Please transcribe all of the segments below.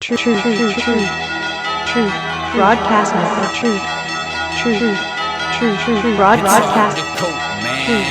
Truth. Broadcast network. Truth.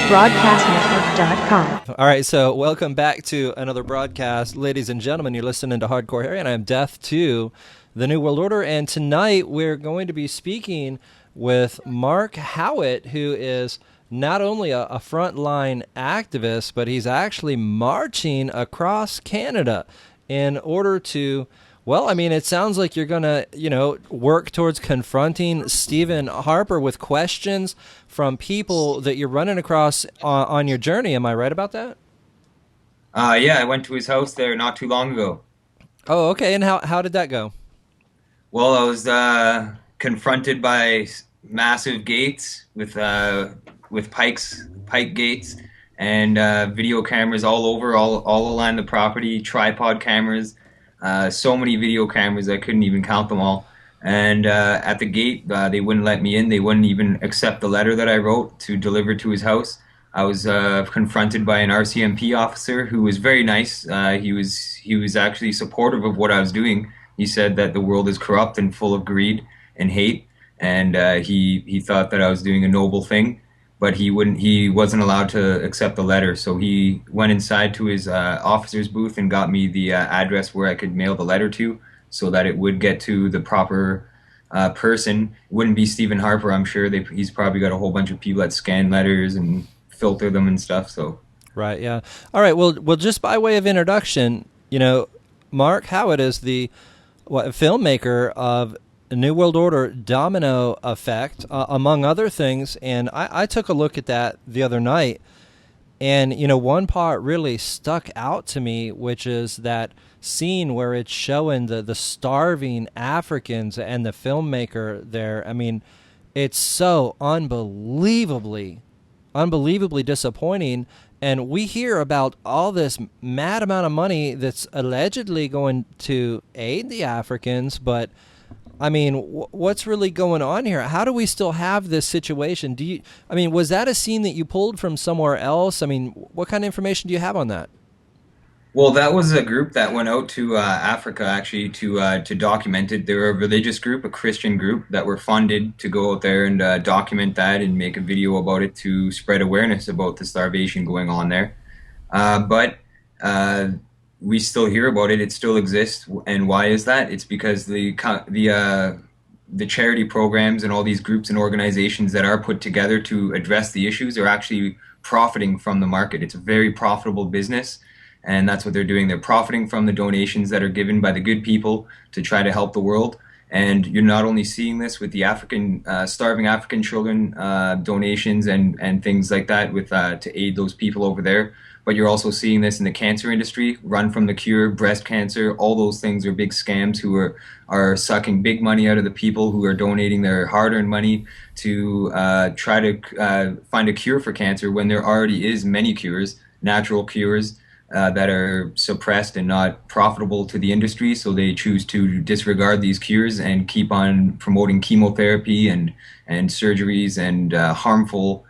Broadcastnetwork.com. All right, so welcome back to another broadcast. Ladies and gentlemen, you're listening to Hardcore Harry, and I am Death to the New World Order. And tonight we're going to be speaking with Mark Howitt, who is not only a frontline activist, but he's actually marching across Canada in order to, well, I mean, it sounds like you're going to, work towards confronting Stephen Harper with questions from people that you're running across on your journey. Am I right about that? Yeah, I went to his house there not too long ago. Oh, okay. And how did that go? Well, I was confronted by massive gates with pike gates, and video cameras all over, all along the property, tripod cameras, so many video cameras I couldn't even count them all. And at the gate, they wouldn't let me in. They wouldn't even accept the letter that I wrote to deliver to his house. I was confronted by an RCMP officer who was very nice. He was actually supportive of what I was doing. He said that the world is corrupt and full of greed and hate, and he thought that I was doing a noble thing, but he wasn't allowed to accept the letter. So he went inside to his officer's booth and got me the address where I could mail the letter to, so that it would get to the proper person. It wouldn't be Stephen Harper, I'm sure. He's probably got a whole bunch of people that scan letters and filter them and stuff. So right, yeah. All right. Well, just by way of introduction, Mark Howitt is the filmmaker of New World Order, Domino Effect, among other things. And I took a look at that the other night, and one part really stuck out to me, which is that scene where it's showing the starving Africans and the filmmaker there. I mean, it's so unbelievably disappointing. And we hear about all this mad amount of money that's allegedly going to aid the Africans, but I mean, what's really going on here? How do we still have this situation? Was that a scene that you pulled from somewhere else? I mean, what kind of information do you have on that? well, that was a group that went out to Africa actually to document it. They were a religious group, a Christian group that were funded to go out there and document that and make a video about it to spread awareness about the starvation going on there. But we still hear about it. It still exists. And why is that? It's because the charity programs and all these groups and organizations that are put together to address the issues are actually profiting from the market. It's a very profitable business. And that's what they're doing. They're profiting from the donations that are given by the good people to try to help the world. And you're not only seeing this with the starving African children donations and things like that to aid those people over there, but you're also seeing this in the cancer industry, Run from the Cure, breast cancer. All those things are big scams who are sucking big money out of the people who are donating their hard-earned money to try to find a cure for cancer when there already is many cures, natural cures, that are suppressed and not profitable to the industry, so they choose to disregard these cures and keep on promoting chemotherapy and surgeries and harmful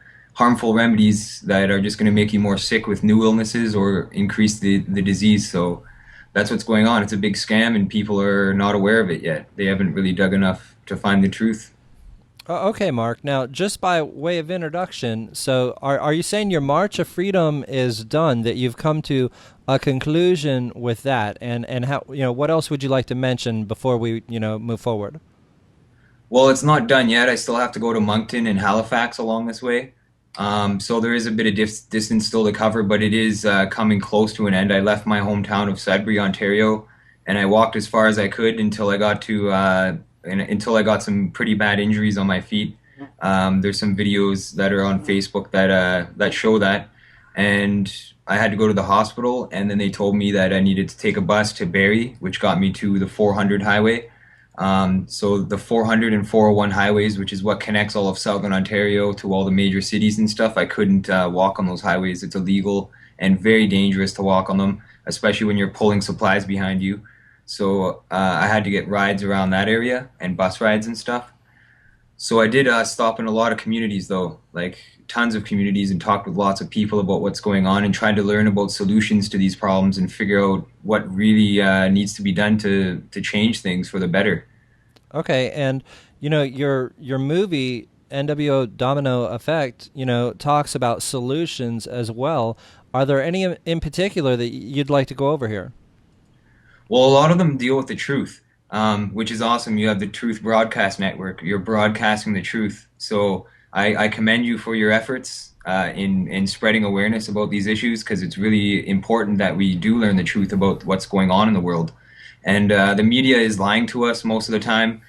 remedies that are just going to make you more sick with new illnesses or increase the disease. So that's what's going on. It's a big scam, and people are not aware of it yet. They haven't really dug enough to find the truth. Okay, Mark. Now, just by way of introduction, so are you saying your March of Freedom is done, that you've come to a conclusion with that? And how, what else would you like to mention before we, move forward? Well, it's not done yet. I still have to go to Moncton and Halifax along this way. So there is a bit of distance still to cover, but it is coming close to an end. I left my hometown of Sudbury, Ontario, and I walked as far as I could until I got some pretty bad injuries on my feet. There's some videos that are on Facebook that show that, and I had to go to the hospital, and then they told me that I needed to take a bus to Barrie, which got me to the 400 highway. So the 400 and 401 highways, which is what connects all of Southern Ontario to all the major cities and stuff, I couldn't walk on those highways. It's illegal and very dangerous to walk on them, especially when you're pulling supplies behind you. So I had to get rides around that area and bus rides and stuff. So I did stop in a lot of communities, though, like tons of communities, and talked with lots of people about what's going on and tried to learn about solutions to these problems and figure out what really needs to be done to change things for the better. Okay, and your movie NWO Domino Effect, talks about solutions as well. Are there any in particular that you'd like to go over here? Well, a lot of them deal with the truth, which is awesome. You have the Truth Broadcast Network. You're broadcasting the truth. So I commend you for your efforts in spreading awareness about these issues because it's really important that we do learn the truth about what's going on in the world. And the media is lying to us most of the time.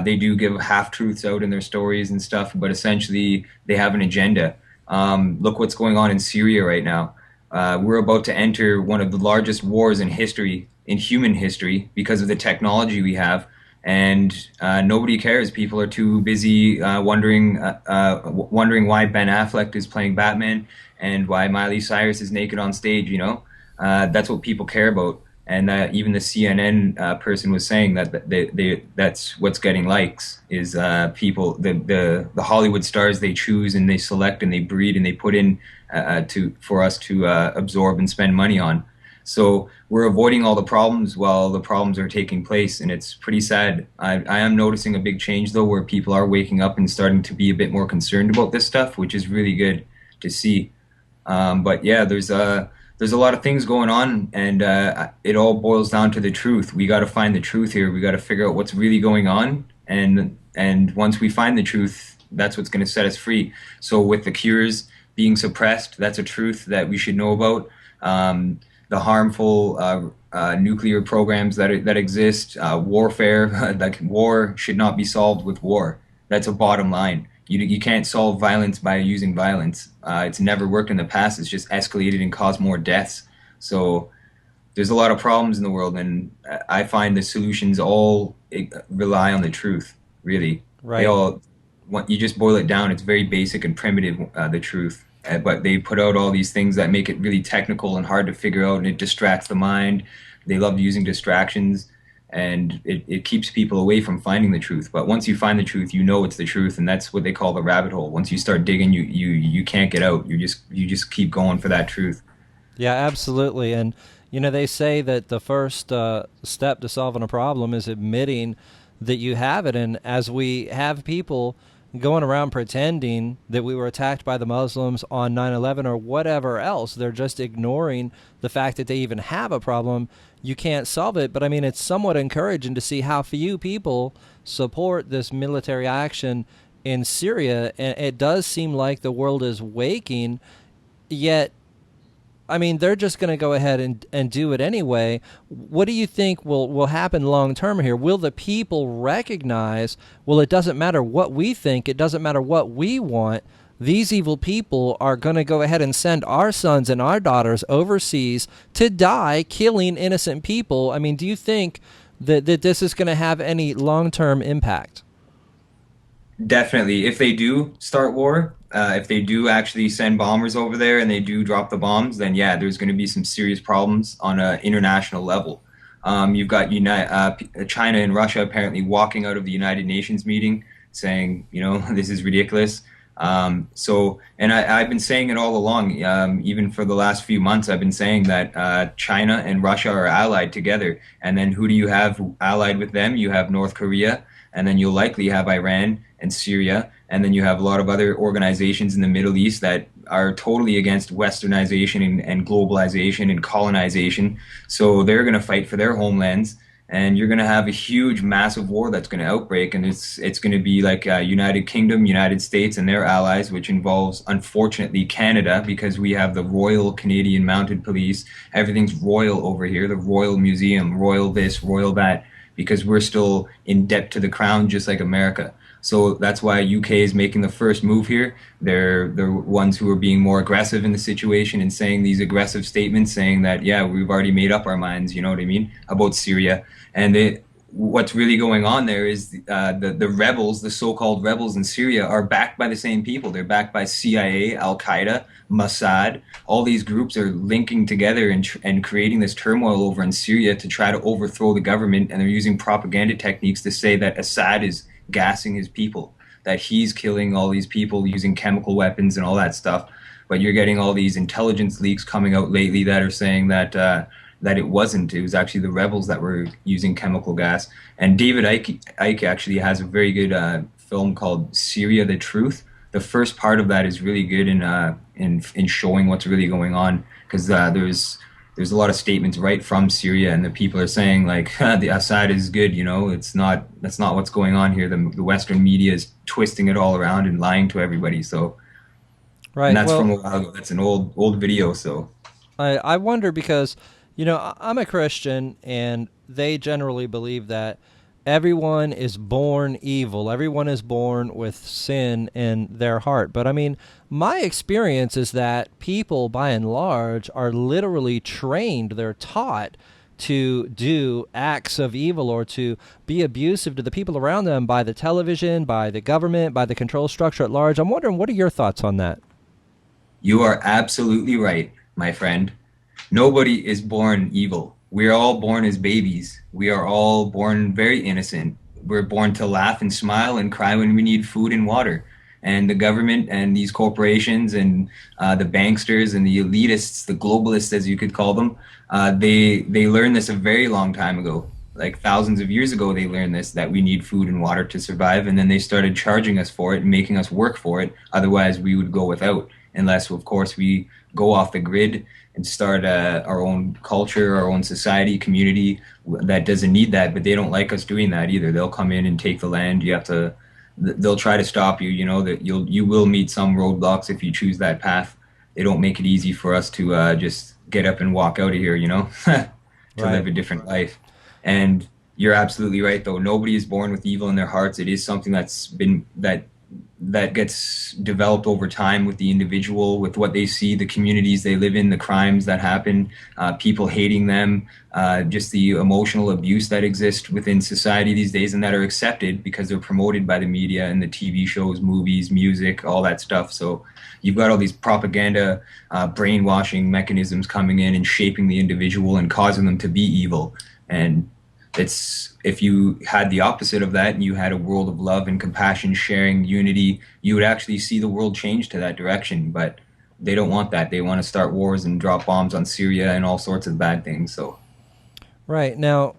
They do give half truths out in their stories and stuff, but essentially they have an agenda. Look what's going on in Syria right now. We're about to enter one of the largest wars in history, in human history, because of the technology we have. And nobody cares. People are too busy wondering why Ben Affleck is playing Batman and why Miley Cyrus is naked on stage. That's what people care about. And even the CNN person was saying that that's what's getting likes is people the Hollywood stars they choose and they select and they breed and they put in to for us to absorb and spend money on. So we're avoiding all the problems while the problems are taking place, and it's pretty sad. I am noticing a big change though, where people are waking up and starting to be a bit more concerned about this stuff, which is really good to see. But yeah, there's a lot of things going on, and it all boils down to the truth. We got to find the truth here. We got to figure out what's really going on, and once we find the truth, that's what's going to set us free. So with the cures being suppressed, that's a truth that we should know about. The harmful nuclear programs that exist, warfare, like war should not be solved with war. That's a bottom line. You can't solve violence by using violence. It's never worked in the past. It's just escalated and caused more deaths. So there's a lot of problems in the world, and I find the solutions all rely on the truth. Really, they Right. all. You just boil it down. It's very basic and primitive. The truth, but they put out all these things that make it really technical and hard to figure out, and it distracts the mind. They love using distractions, and it keeps people away from finding the truth. But once you find the truth, you know it's the truth, and that's what they call the rabbit hole. Once you start digging, you can't get out. You just keep going for that truth. Yeah, absolutely. And they say that the first step to solving a problem is admitting that you have it. And as we have people going around pretending that we were attacked by the Muslims on 9/11 or whatever else, they're just ignoring the fact that they even have a problem. You can't solve it. But I mean, it's somewhat encouraging to see how few people support this military action in Syria. And it does seem like the world is waking, yet I mean, they're just going to go ahead and do it anyway. What do you think will happen long term here? Will the people recognize, well, it doesn't matter what we think, it doesn't matter what we want. These evil people are going to go ahead and send our sons and our daughters overseas to die killing innocent people. I mean, do you think that this is going to have any long term impact? Definitely. If they do start war, if they do actually send bombers over there and they do drop the bombs, then yeah, there's going to be some serious problems on an international level. You've got China and Russia apparently walking out of the United Nations meeting saying, this is ridiculous. And I've been saying it all along, even for the last few months, I've been saying that China and Russia are allied together. And then who do you have allied with them? You have North Korea, and then you'll likely have Iran and Syria, and then you have a lot of other organizations in the Middle East that are totally against westernization and globalization and colonization. So they're going to fight for their homelands, and you're going to have a huge, massive war that's going to outbreak, and it's going to be like United Kingdom, United States, and their allies, which involves, unfortunately, Canada, because we have the Royal Canadian Mounted Police. Everything's royal over here, the Royal Museum, royal this, royal that, because we're still in debt to the crown, just like America. So that's why UK is making the first move here. They're the ones who are being more aggressive in the situation and saying these aggressive statements, saying that, yeah, we've already made up our minds, you know what I mean, about Syria. And what's really going on there is the rebels, the so-called rebels in Syria, are backed by the same people. They're backed by CIA, Al-Qaeda, Mossad. All these groups are linking together and creating this turmoil over in Syria to try to overthrow the government. And they're using propaganda techniques to say that Assad is gassing his people, that he's killing all these people using chemical weapons and all that stuff. But you're getting all these intelligence leaks coming out lately that are saying that that it wasn't. It was actually the rebels that were using chemical gas. And David Icke actually has a very good film called Syria: The Truth. The first part of that is really good in showing what's really going on, because there's a lot of statements right from Syria, and the people are saying like the Assad is good. You know, that's not what's going on here. The Western media is twisting it all around and lying to everybody. So, Right. and that's Well, from a while ago. That's an old video. So I wonder because, I'm a Christian, and they generally believe that everyone is born evil. Everyone is born with sin in their heart. But I mean, my experience is that people, by and large, are literally trained. They're taught to do acts of evil or to be abusive to the people around them by the television, by the government, by the control structure at large. I'm wondering, what are your thoughts on that? you are absolutely right, my friend. Nobody is born evil. We are all born as babies. We are all born very innocent. We're born to laugh and smile and cry when we need food and water. And the government and these corporations and the banksters and the elitists, the globalists, as you could call them, they learned this a very long time ago. Like thousands of years ago, they learned this, that we need food and water to survive. And then they started charging us for it and making us work for it. Otherwise, we would go without, unless, of course, we go off the grid and start our own culture, our own society, community that doesn't need that. But they don't like us doing that either. They'll come in and take the land. You have to. They'll try to stop you. You know that you will meet some roadblocks if you choose that path. They don't make it easy for us to just get up and walk out of here. You know, to Right. live a different life. And you're absolutely right, though. Nobody is born with evil in their hearts. It is something that gets developed over time with the individual, with what they see, the communities they live in, the crimes that happen, people hating them, just the emotional abuse that exists within society these days and that are accepted because they're promoted by the media and the TV shows, movies, music, all that stuff. So you've got all these propaganda, brainwashing mechanisms coming in and shaping the individual and causing them to be evil. And it's if you had the opposite of that and you had a world of love and compassion, sharing, unity, you would actually see the world change to that direction. But they don't want that. They want to start wars and drop bombs on Syria and all sorts of bad things. So Right. Now,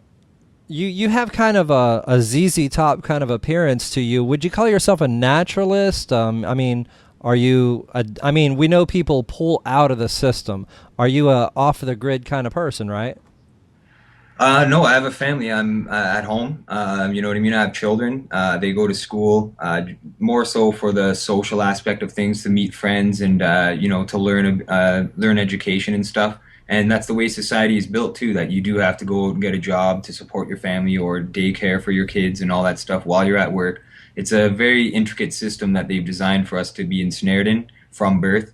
you have kind of a ZZ Top kind of appearance to you. Would you call yourself a naturalist? I mean, are you? I mean, we know people pull out of the system. Are you a off the grid kind of person, right? no, I have a family. I'm at home. You know what I mean? I have children. They go to school, more so for the social aspect of things, to meet friends and to learn education and stuff. And that's the way society is built too. That you do have to go and get a job to support your family or daycare for your kids and all that stuff while you're at work. It's a very intricate system that they've designed for us to be ensnared in from birth.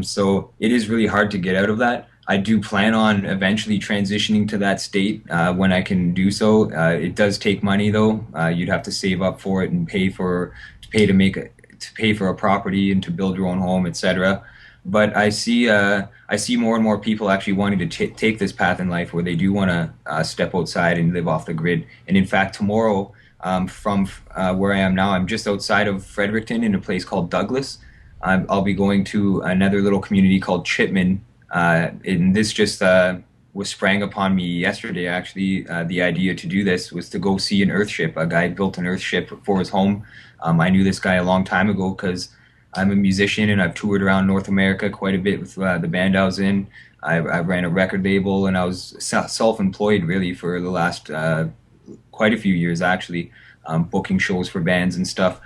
So it is really hard to get out of that. I do plan on eventually transitioning to that state when I can do so. It does take money though. You'd have to save up for it and to pay for a property and to build your own home, etc. But I see more and more people actually wanting to take this path in life where they do want to step outside and live off the grid. And in fact, tomorrow, from where I am now, I'm just outside of Fredericton in a place called Douglas. I'll be going to another little community called Chipman. And this just was sprang upon me yesterday, actually. The idea to do this was to go see an earthship. A guy built an earthship for his home. I knew this guy a long time ago because I'm a musician and I've toured around North America quite a bit with the band I was in. I ran a record label and I was self-employed really for the last quite a few years, actually, booking shows for bands and stuff.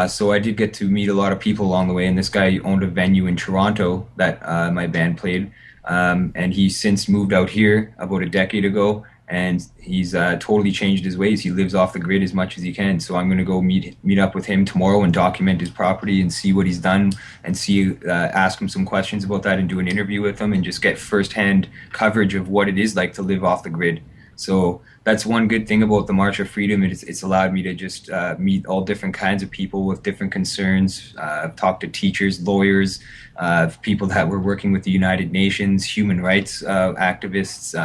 So I did get to meet a lot of people along the way, and this guy owned a venue in Toronto that my band played, and he's since moved out here about a decade ago, and he's totally changed his ways. He lives off the grid as much as he can, so I'm going to go meet up with him tomorrow and document his property and see what he's done and ask him some questions about that and do an interview with him and just get firsthand coverage of what it is like to live off the grid. So that's one good thing about the March of Freedom. It's allowed me to just meet all different kinds of people with different concerns. I've talked to teachers, lawyers, people that were working with the United Nations, human rights activists,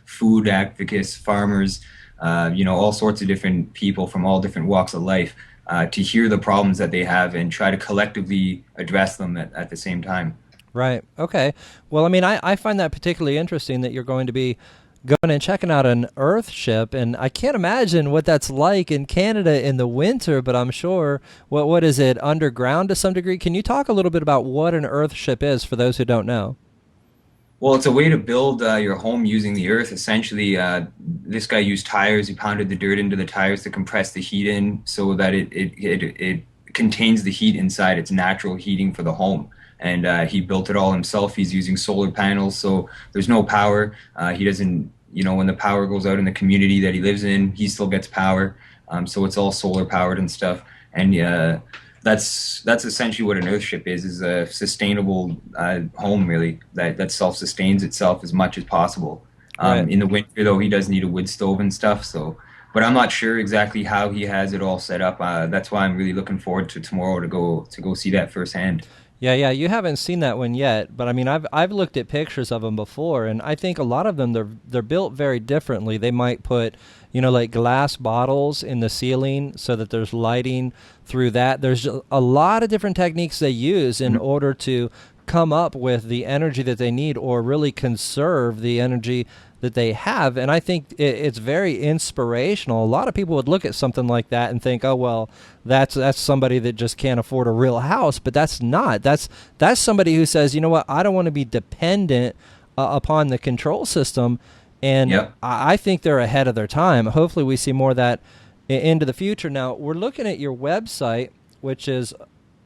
food advocates, farmers, all sorts of different people from all different walks of life. to hear the problems that they have and try to collectively address them at the same time. Right. Okay. Well, I mean, I find that particularly interesting that you're going to be going and checking out an Earth ship, and I can't imagine what that's like in Canada in the winter, but I'm sure, what is it, underground to some degree? Can you talk a little bit about what an Earth ship is for those who don't know? Well, it's a way to build your home using the earth. Essentially, this guy used tires. He pounded the dirt into the tires to compress the heat in so that it contains the heat inside its natural heating for the home. And he built it all himself. He's using solar panels, so there's no power. He doesn't, when the power goes out in the community that he lives in, he still gets power. So it's all solar powered and stuff. And that's essentially what an earthship is a sustainable home, really, that self-sustains itself as much as possible. Right. In the winter, though, he does need a wood stove and stuff. So, but I'm not sure exactly how he has it all set up. That's why I'm really looking forward to tomorrow to go see that firsthand. Yeah, yeah, you haven't seen that one yet, but I mean, I've looked at pictures of them before, and I think a lot of them they're built very differently. They might put, like glass bottles in the ceiling so that there's lighting through that. There's a lot of different techniques they use in order to come up with the energy that they need or really conserve the energy that they have. And I think it's very inspirational. A lot of people would look at something like that and think, oh, well, that's somebody that just can't afford a real house. But that's not. That's somebody who says, you know what, I don't want to be dependent upon the control system. And Yep. I think they're ahead of their time. Hopefully we see more of that into the future. Now, we're looking at your website, which is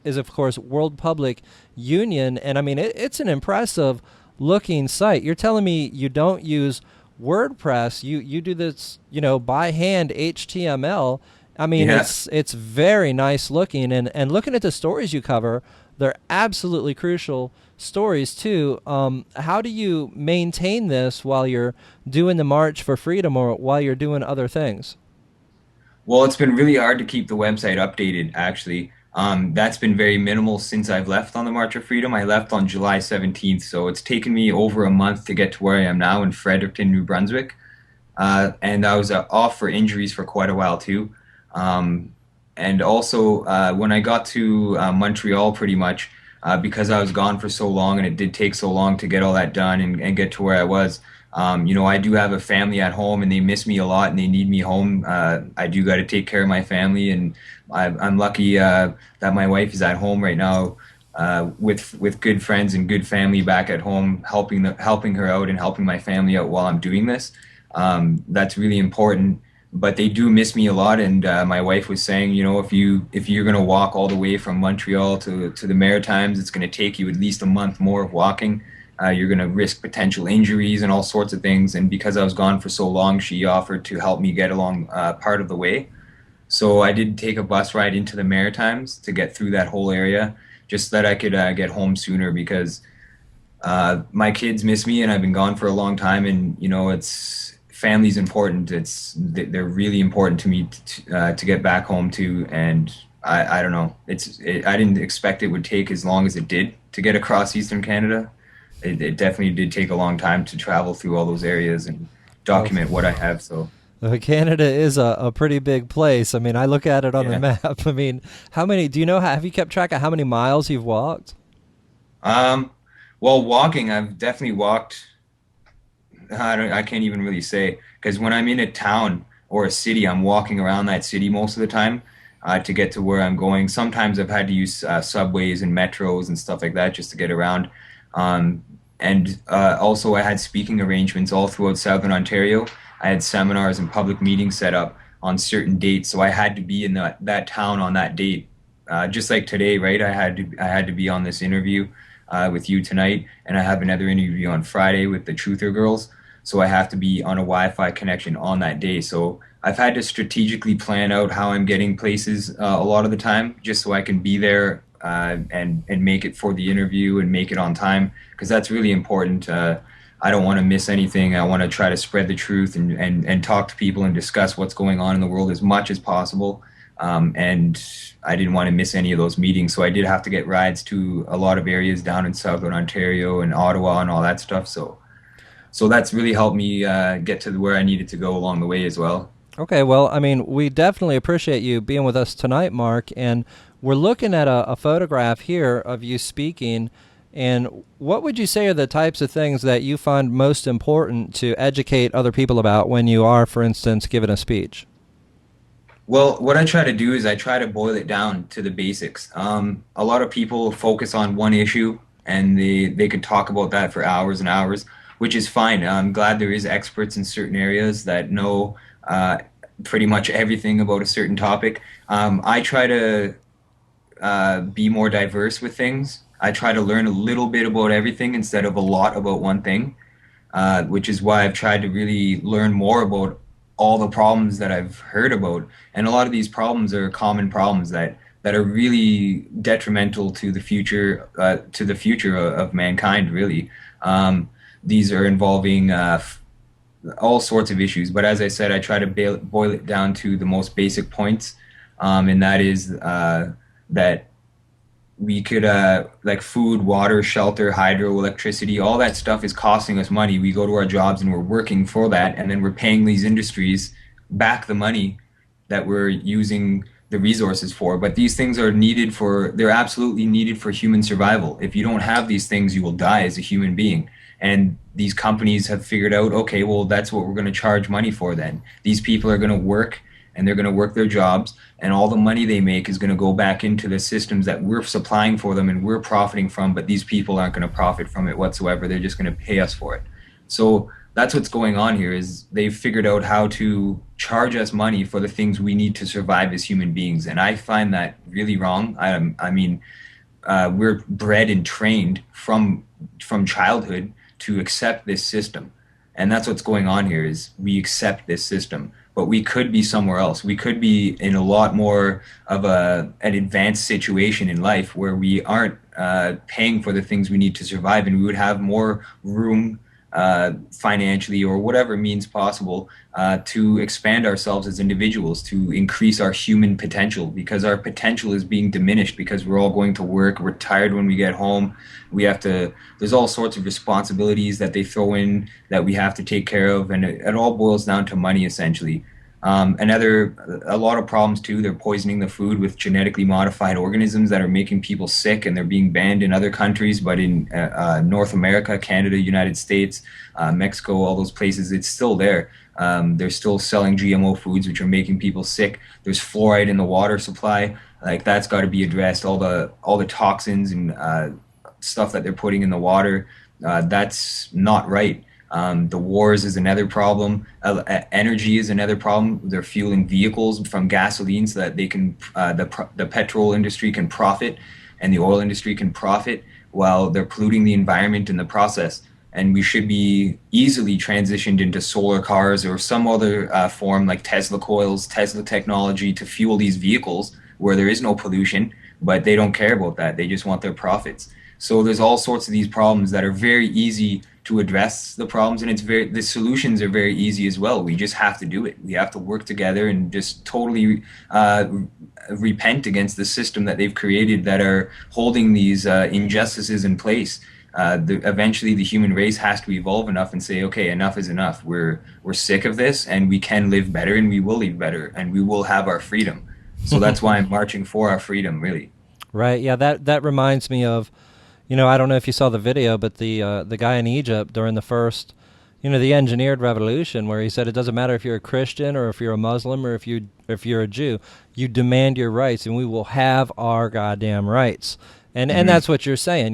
of course World Public Union, and I mean it's an impressive looking site. You're telling me you don't use WordPress, you do this by hand HTML. I mean, Yeah. it's very nice looking, and looking at the stories you cover, they're absolutely crucial stories too. How do you maintain this while you're doing the March for Freedom or while you're doing other things? Well, it's been really hard to keep the website updated, actually. That's been very minimal since I've left on the March of Freedom. I left on July 17th, so it's taken me over a month to get to where I am now in Fredericton, New Brunswick. And I was off for injuries for quite a while too. And also, when I got to Montreal, pretty much, because I was gone for so long and it did take so long to get all that done and get to where I was. I do have a family at home and they miss me a lot and they need me home. I do got to take care of my family, and I'm lucky that my wife is at home right now with good friends and good family back at home, helping her out and helping my family out while I'm doing this. That's really important. But they do miss me a lot, and my wife was saying, if you're gonna walk all the way from Montreal to the Maritimes, it's gonna take you at least a month more of walking. You're gonna risk potential injuries and all sorts of things. And because I was gone for so long, she offered to help me get along part of the way. So I did take a bus ride into the Maritimes to get through that whole area, just so that I could get home sooner, because my kids miss me, and I've been gone for a long time, and it's family's important. They're really important to me to get back home to, and I don't know. I didn't expect it would take as long as it did to get across Eastern Canada. It definitely did take a long time to travel through all those areas and document what I have. So Canada is a pretty big place. I mean, I look at it on the yeah. map. I mean, do you know, have you kept track of how many miles you've walked? Well, walking, I've definitely walked. I can't even really say, because when I'm in a town or a city, I'm walking around that city most of the time to get to where I'm going. Sometimes I've had to use subways and metros and stuff like that just to get around. And also I had speaking arrangements all throughout Southern Ontario. I had seminars and public meetings set up on certain dates, so I had to be in that town on that date. Just like today, right? I had to be on this interview with you tonight, and I have another interview on Friday with the Truther Girls. So I have to be on a Wi-Fi connection on that day. So I've had to strategically plan out how I'm getting places a lot of the time, just so I can be there and make it for the interview and make it on time, because that's really important. I don't want to miss anything. I want to try to spread the truth and talk to people and discuss what's going on in the world as much as possible. And I didn't want to miss any of those meetings, so I did have to get rides to a lot of areas down in Southern Ontario and Ottawa and all that stuff. So that's really helped me get to where I needed to go along the way as well. Okay, well, I mean, we definitely appreciate you being with us tonight, Mark. And we're looking at a photograph here of you speaking. And what would you say are the types of things that you find most important to educate other people about when you are, for instance, giving a speech? Well, what I try to do is I try to boil it down to the basics. A lot of people focus on one issue and they could talk about that for hours and hours, which is fine. I'm glad there is experts in certain areas that know uh, pretty much everything about a certain topic. I try to be more diverse with things. I try to learn a little bit about everything instead of a lot about one thing, which is why I've tried to really learn more about all the problems that I've heard about. And a lot of these problems are common problems that are really detrimental to the future of mankind. Really, these are involving all sorts of issues. But as I said, I try to boil it down to the most basic points, and that is that we could like food, water, shelter, hydro, electricity, all that stuff is costing us money. We go to our jobs and we're working for that, and then we're paying these industries back the money that we're using the resources for. But these things are needed for, they're absolutely needed for human survival. If you don't have these things, you will die as a human being. And these companies have figured out, okay, well, that's what we're going to charge money for then. These people are going to work and they're going to work their jobs, and all the money they make is going to go back into the systems that we're supplying for them and we're profiting from, but these people aren't going to profit from it whatsoever. They're just going to pay us for it. So that's what's going on here is they've figured out how to charge us money for the things we need to survive as human beings, and I find that really wrong. I mean, we're bred and trained from childhood to accept this system, and that's what's going on here is we accept this system, but we could be somewhere else. We could be in a lot more of an advanced situation in life where we aren't paying for the things we need to survive, and we would have more room financially or whatever means possible to expand ourselves as individuals, to increase our human potential, because our potential is being diminished because we're all going to work. We're tired when we get home. We have to, there's all sorts of responsibilities that they throw in that we have to take care of, and it all boils down to money essentially. A lot of problems too. They're poisoning the food with genetically modified organisms that are making people sick, and they're being banned in other countries. But in North America, Canada, United States, Mexico, all those places, it's still there. They're still selling GMO foods, which are making people sick. There's fluoride in the water supply. Like that's got to be addressed. All the toxins and stuff that they're putting in the water, that's not right. The wars is another problem. Energy is another problem. They're fueling vehicles from gasoline so that they can, the petrol industry can profit, and the oil industry can profit while they're polluting the environment in the process. And we should be easily transitioned into solar cars or some other form like Tesla coils, Tesla technology to fuel these vehicles where there is no pollution, but they don't care about that. They just want their profits. So there's all sorts of these problems that are very easy to address the problems, and the solutions are very easy as well. We just have to do it. We have to work together and just totally repent against the system that they've created that are holding these injustices in place. Eventually the human race has to evolve enough and say, okay, enough is enough. We're sick of this, and we can live better, and we will live better, and we will have our freedom. So that's why I'm marching for our freedom, really. Right. Yeah. That reminds me of, I don't know if you saw the video, but the guy in Egypt during the first, the engineered revolution, where he said it doesn't matter if you're a Christian or if you're a Muslim or if you're a Jew, you demand your rights, and we will have our goddamn rights. And that's what you're saying,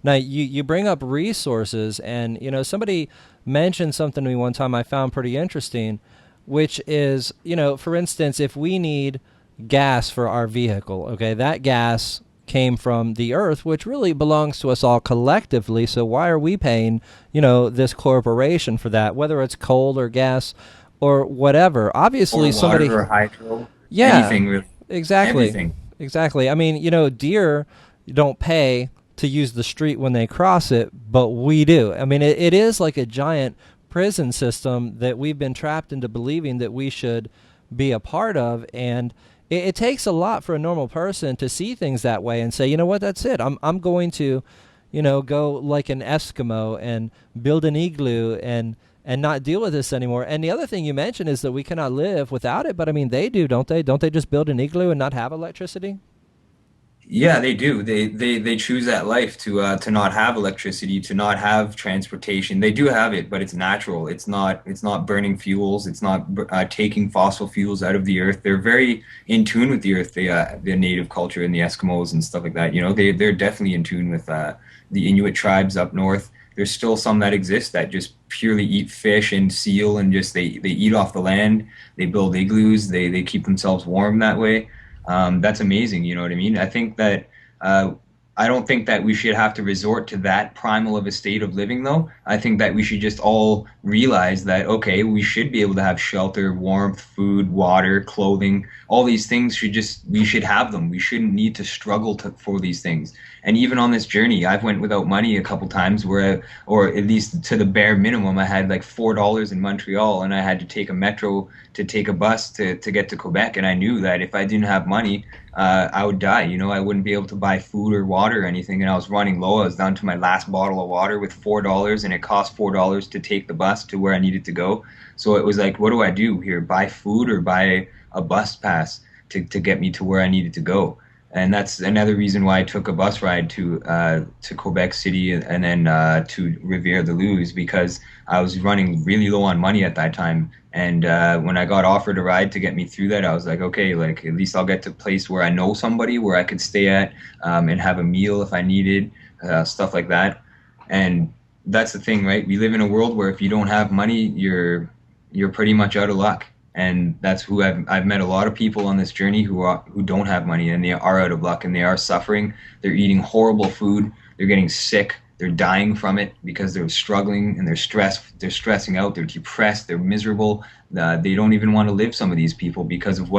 Now you bring up resources, and somebody mentioned something to me one time I found pretty interesting, which is, for instance, if we need gas for our vehicle, okay, that gas came from the earth, which really belongs to us all collectively. So why are we paying, this corporation for that, whether it's coal or gas or whatever? Obviously, or somebody, water or hydro, yeah, anything really, exactly, everything. Exactly. I mean, deer don't pay to use the street when they cross it, but we do. I mean, it is like a giant prison system that we've been trapped into believing that we should be a part of, and it takes a lot for a normal person to see things that way and say, you know what, that's it. I'm going to, go like an Eskimo and build an igloo and and not deal with this anymore. And the other thing you mentioned is that we cannot live without it, but I mean, they do, don't they? Don't they just build an igloo and not have electricity? Yeah, they do. They choose that life to not have electricity, to not have transportation. They do have it, but it's natural. It's not burning fuels. It's not taking fossil fuels out of the earth. They're very in tune with the earth. The native culture and the Eskimos and stuff like that. You know, they're definitely in tune with the Inuit tribes up north. There's still some that exist that just purely eat fish and seal and just they eat off the land. They build igloos. They keep themselves warm that way. That's amazing. You know what I mean? I think that I don't think that we should have to resort to that primal of a state of living, though. I think that we should just all realize that, okay, we should be able to have shelter, warmth, food, water, clothing. All these things we should have them. We shouldn't need to struggle for these things. And even on this journey, I've went without money a couple times or at least to the bare minimum, I had like $4 in Montreal and I had to take a metro to take a bus to get to Quebec. And I knew that if I didn't have money, I would die. You know, I wouldn't be able to buy food or water or anything. And I was running low. I was down to my last bottle of water with $4, and it cost $4 to take the bus to where I needed to go. So it was like, what do I do here? Buy food or buy a bus pass to get me to where I needed to go? And that's another reason why I took a bus ride to Quebec City and then to Rivière-du-Loup, because I was running really low on money at that time. And when I got offered a ride to get me through that, I was like, okay, like at least I'll get to a place where I know somebody, where I could stay at and have a meal if I needed, stuff like that. And that's the thing, right? We live in a world where if you don't have money, you're pretty much out of luck. And that's who I've met a lot of people on this journey who don't have money, and they are out of luck, and they are suffering. They're eating horrible food. They're getting sick. They're dying from it because they're struggling and they're stressed. They're stressing out. They're depressed. They're miserable. They don't even want to live. Some of these people because of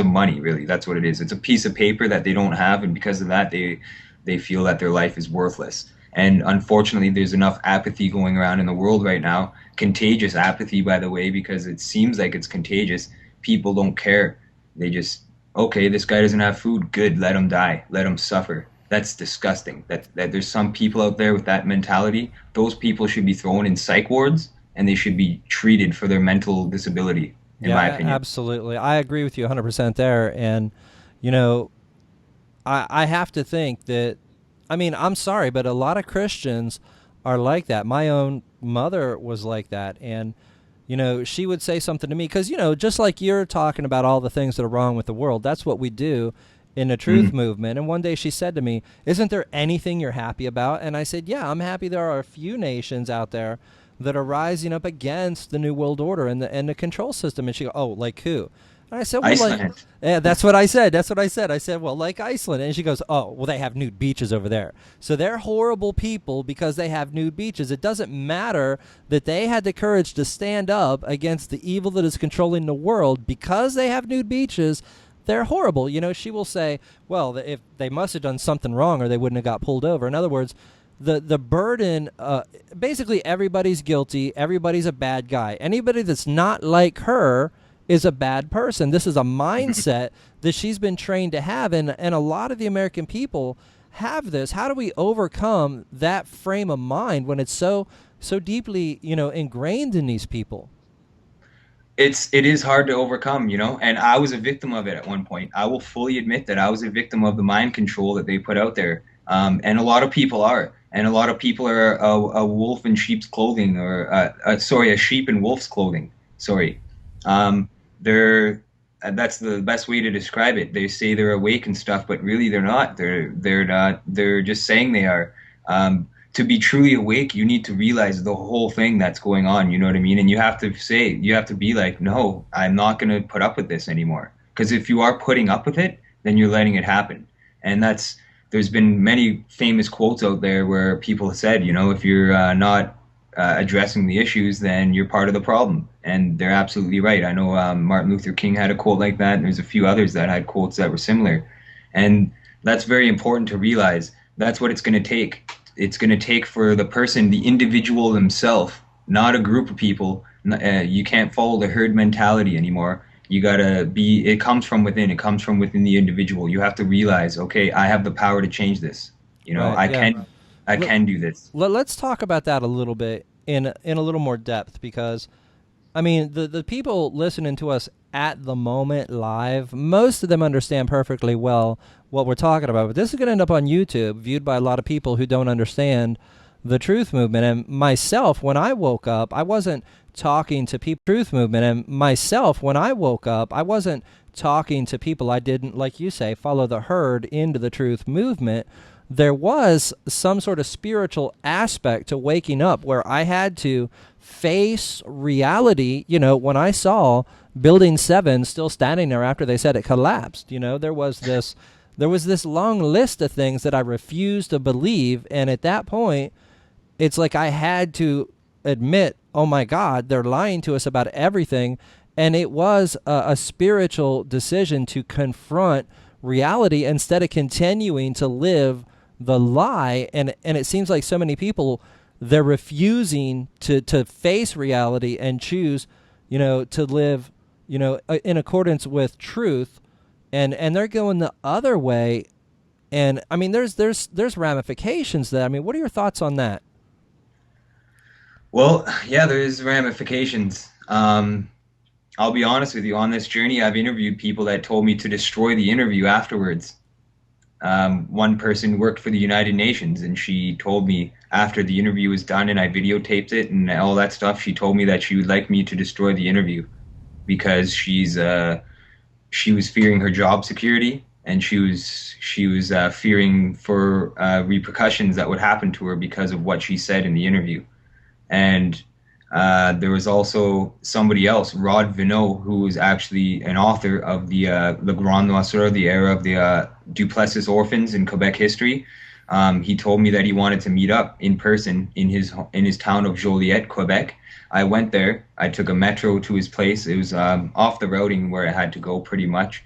money. Really, that's what it is. It's a piece of paper that they don't have, and because of that, they feel that their life is worthless. And unfortunately, there's enough apathy going around in the world right now. Contagious apathy, by the way, because it seems like it's contagious. People don't care. They just, okay, this guy doesn't have food. Good, let him die. Let him suffer. That's disgusting. That there's some people out there with that mentality. Those people should be thrown in psych wards, and they should be treated for their mental disability, in my opinion. Absolutely. I agree with you 100% there. And, you know, I have to think that, I mean, I'm sorry, but a lot of Christians are like that. My own mother was like that. And, you know, she would say something to me because, you know, just like you're talking about all the things that are wrong with the world, that's what we do in the truth movement. And one day she said to me, isn't there anything you're happy about? And I said, yeah, I'm happy there are a few nations out there that are rising up against the New World Order and the control system. And she goes, oh, like who? And I said, well, Iceland. yeah, that's what I said. That's what I said. I said, well, like Iceland. And she goes, oh, well, they have nude beaches over there. So they're horrible people because they have nude beaches. It doesn't matter that they had the courage to stand up against the evil that is controlling the world because they have nude beaches. They're horrible. You know, she will say, well, if they must have done something wrong or they wouldn't have got pulled over. In other words, the burden, basically everybody's guilty. Everybody's a bad guy. Anybody that's not like her is a bad person. This is a mindset that she's been trained to have, and a lot of the American people have this. How do we overcome that frame of mind when it's so deeply, you know, ingrained in these people? It is hard to overcome, you know, and I was a victim of it at one point. I will fully admit that I was a victim of the mind control that they put out there, and a lot of people are. And a lot of people are a wolf in sheep's clothing, or a sheep in wolf's clothing. Sorry. That's the best way to describe it. They say they're awake and stuff, but really they're not. They're not. They're just saying they are. To be truly awake, you need to realize the whole thing that's going on. You know what I mean? And you have to be like, no, I'm not going to put up with this anymore. Because if you are putting up with it, then you're letting it happen. And there's been many famous quotes out there where people have said, you know, if you're not addressing the issues, then you're part of the problem. And they're absolutely right. I know Martin Luther King had a quote like that, and there's a few others that had quotes that were similar. And that's very important to realize. That's what it's going to take. It's going to take for the person, the individual themselves, not a group of people. You can't follow the herd mentality anymore. You got to it comes from within. It comes from within the individual. You have to realize, okay, I have the power to change this. You know, Right, yeah. I can do this. Let's talk about that a little bit. in a little more depth, because I mean, the people listening to us at the moment live, most of them understand perfectly well what we're talking about. But this is going to end up on YouTube, viewed by a lot of people who don't understand the truth movement. And myself, when I woke up, I wasn't talking to people. Truth movement. And myself, when I woke up, I wasn't talking to people. I didn't, like you say, follow the herd into the truth movement. There was some sort of spiritual aspect to waking up where I had to face reality. You know, when I saw Building 7 still standing there after they said it collapsed, you know, there was this long list of things that I refused to believe. And at that point, it's like I had to admit, oh my God, they're lying to us about everything. And it was a spiritual decision to confront reality instead of continuing to live the lie. And it seems like so many people, they're refusing to face reality and choose, you know, to live, you know, in accordance with truth, and they're going the other way. And I mean, there's ramifications there. I mean, what are your thoughts on that? Well, yeah, there's ramifications. I'll be honest with you, on this journey, I've interviewed people that told me to destroy the interview afterwards. One person worked for the United Nations, and she told me after the interview was done and I videotaped it and all that stuff, she told me that she would like me to destroy the interview because she was fearing her job security, and she was fearing for repercussions that would happen to her because of what she said in the interview. And there was also somebody else, Rod Vinot, who was actually an author of the Le Grand Noirceur, the era of the Duplessis orphans in Quebec history. He told me that he wanted to meet up in person in his town of Joliette, Quebec. I went there. I took a metro to his place. It was off the routing where I had to go pretty much.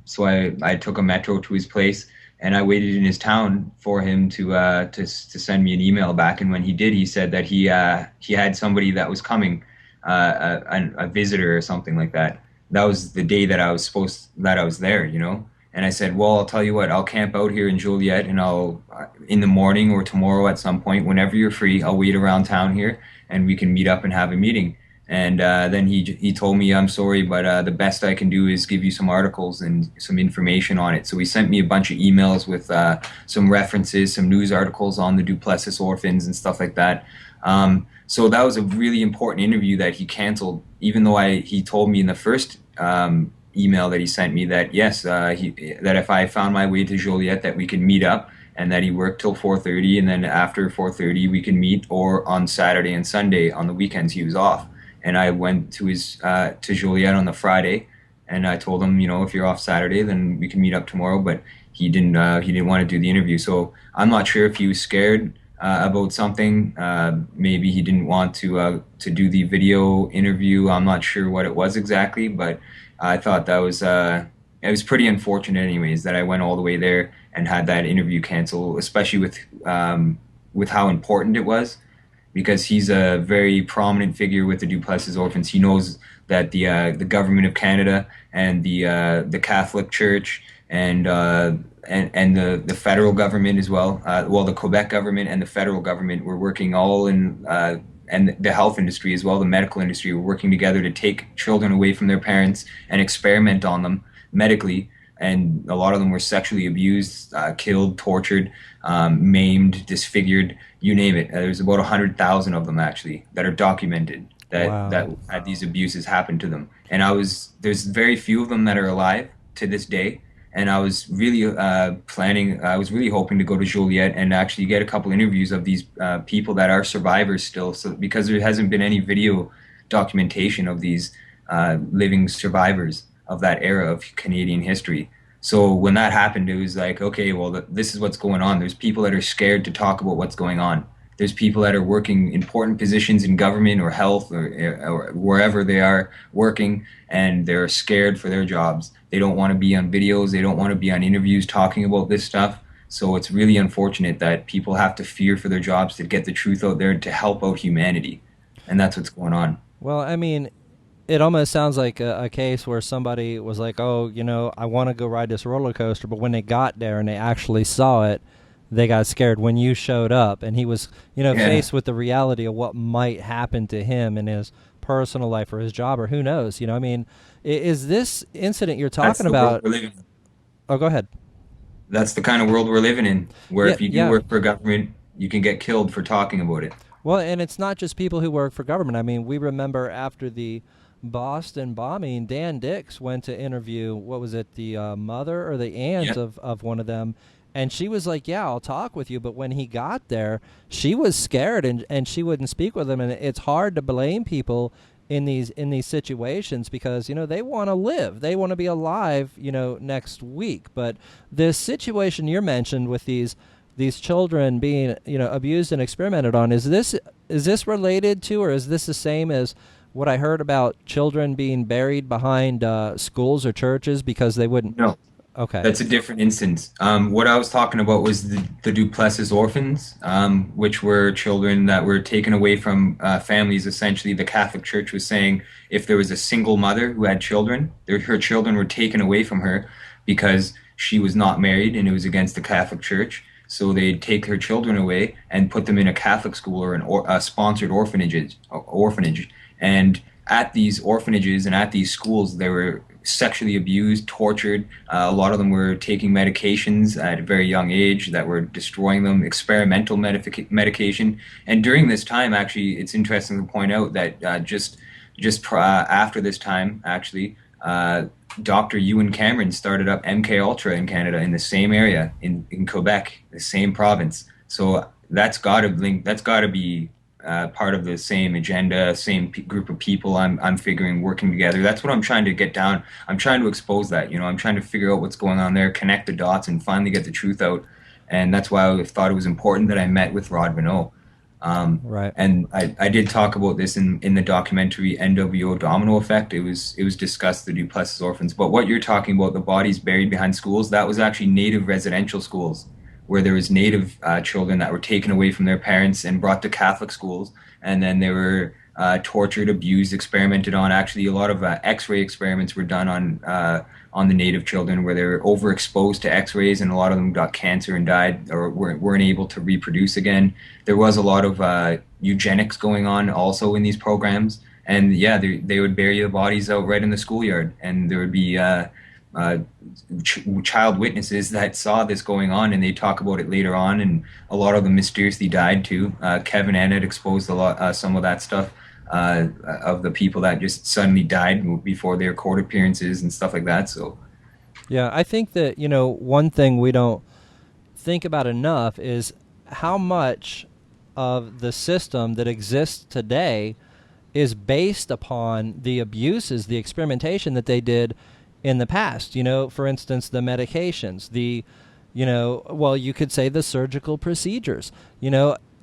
So I took a metro to his place, and I waited in his town for him to send me an email back. And when he did, he said that he had somebody that was coming, a visitor or something like that. That was the day that I was there, you know. And I said, well, I'll tell you what, I'll camp out here in Joliette, and I'll in the morning or tomorrow at some point, whenever you're free, I'll wait around town here, and we can meet up and have a meeting. And then he told me, I'm sorry, but the best I can do is give you some articles and some information on it. So he sent me a bunch of emails with some references, some news articles on the Duplessis orphans and stuff like that. So that was a really important interview that he canceled, even though he told me in the first email that he sent me that, yes, that if I found my way to Joliette, that we could meet up, and that he worked till 4:30, and then after 4:30 we can meet, or on Saturday and Sunday. On the weekends he was off. And I went to to Joliette on the Friday, and I told him, you know, if you're off Saturday, then we can meet up tomorrow. But he didn't want to do the interview. So I'm not sure if he was scared about something. Maybe he didn't want to do the video interview. I'm not sure what it was exactly, but I thought that was it was pretty unfortunate, anyways, that I went all the way there and had that interview cancel, especially with how important it was. Because he's a very prominent figure with the Duplessis orphans. He knows that the government of Canada and the Catholic Church and the federal government as well, the Quebec government and the federal government were working all in, and the health industry as well, the medical industry, were working together to take children away from their parents and experiment on them medically. And a lot of them were sexually abused, killed, tortured, maimed, disfigured, you name it. There's about 100,000 of them actually that are documented that had these abuses happen to them. And there's very few of them that are alive to this day. And I was really I was really hoping to go to Joliette and actually get a couple interviews of these people that are survivors still, so because there hasn't been any video documentation of these living survivors of that era of Canadian history. So when that happened, it was like, okay, well, this is what's going on. There's people that are scared to talk about what's going on. There's people that are working important positions in government or health or wherever they are working, and they're scared for their jobs. They don't want to be on videos. They don't want to be on interviews talking about this stuff. So it's really unfortunate that people have to fear for their jobs to get the truth out there to help out humanity. And that's what's going on. Well, I mean, it almost sounds like a case where somebody was like, oh, you know, I want to go ride this roller coaster, but when they got there and they actually saw it, they got scared when you showed up, and he was, Yeah, faced with the reality of what might happen to him in his personal life or his job or who knows. I mean, is this incident you're that's talking the world about? we're living in. Oh, go ahead. That's the kind of world we're living in, where Yeah, if you do yeah. work for government, you can get killed for talking about it. Well, and it's not just people who work for government. I mean, we remember after the Boston bombing, Dan Dix went to interview, what was it, the mother or the aunt Yeah, of one of them. And she was like, yeah, I'll talk with you. But when he got there, she was scared and she wouldn't speak with him. And it's hard to blame people in these situations because, they want to live. They want to be alive, next week. But this situation you mentioned with these children being abused and experimented on, is this related to, or is this the same as what I heard about children being buried behind schools or churches because they wouldn't? no. Okay. That's a different instance. What I was talking about was the Duplessis orphans, which were children that were taken away from families. Essentially, the Catholic Church was saying if there was a single mother who had children, her children were taken away from her because she was not married and it was against the Catholic Church. So they'd take her children away and put them in a Catholic school or a sponsored orphanage. And at these orphanages and at these schools, they were sexually abused, tortured. A lot of them were taking medications at a very young age that were destroying them, experimental medication. And during this time, actually, it's interesting to point out that after this time, actually, Dr. Ewan Cameron started up MK Ultra in Canada in the same area in Quebec, the same province. So that's got to link. That's got to be part of the same agenda, same group of people. I'm figuring working together. That's what I'm trying to get down. I'm trying to expose that. I'm trying to figure out what's going on there, connect the dots, and finally get the truth out. And that's why I thought it was important that I met with Rod Renault. Right. And I did talk about this in the documentary NWO Domino Effect. It was discussed, the Duplessis orphans. But what you're talking about, the bodies buried behind schools, that was actually native residential schools where there was native children that were taken away from their parents and brought to Catholic schools, and then they were tortured, abused, experimented on. Actually, a lot of X-ray experiments were done on the native children where they were overexposed to X-rays, and a lot of them got cancer and died or weren't able to reproduce again. There was a lot of eugenics going on also in these programs, and yeah, they would bury the bodies out right in the schoolyard, and there would be uh, child witnesses that saw this going on, and they talk about it later on, and a lot of them mysteriously died too. Kevin Annett exposed a lot, some of that stuff of the people that just suddenly died before their court appearances and stuff like that. So Yeah, I think that, one thing we don't think about enough is how much of the system that exists today is based upon the abuses, the experimentation that they did in the past. For instance, the medications, well, you could say the surgical procedures.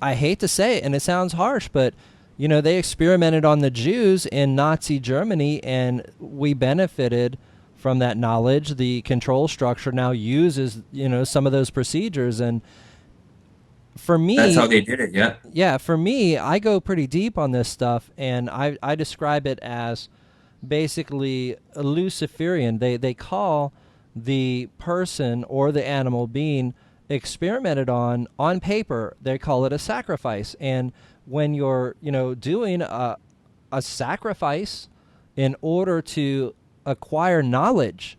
I hate to say it, and it sounds harsh, but, they experimented on the Jews in Nazi Germany, and we benefited from that knowledge. The control structure now uses, some of those procedures. And for me, that's how they did it. Yeah. yeah, for me, I go pretty deep on this stuff, and I describe it as basically a Luciferian. They call the person or the animal being experimented on paper, they call it a sacrifice. And when you're, doing a sacrifice in order to acquire knowledge,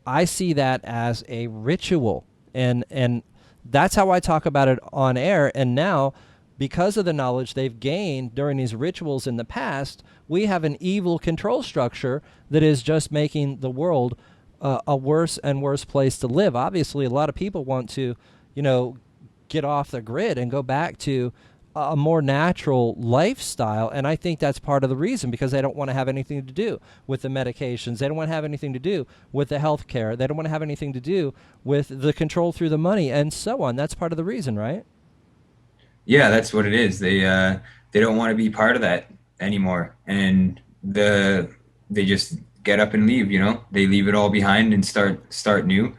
I see that as a ritual. And that's how I talk about it on air. And now, because of the knowledge they've gained during these rituals in the past, we have an evil control structure that is just making the world a worse and worse place to live. Obviously, a lot of people want to, get off the grid and go back to a more natural lifestyle. And I think that's part of the reason, because they don't want to have anything to do with the medications. They don't want to have anything to do with the health care. They don't want to have anything to do with the control through the money and so on. That's part of the reason, right? Yeah, that's what it is. They don't want to be part of that anymore, and they just get up and leave. They leave it all behind and start new.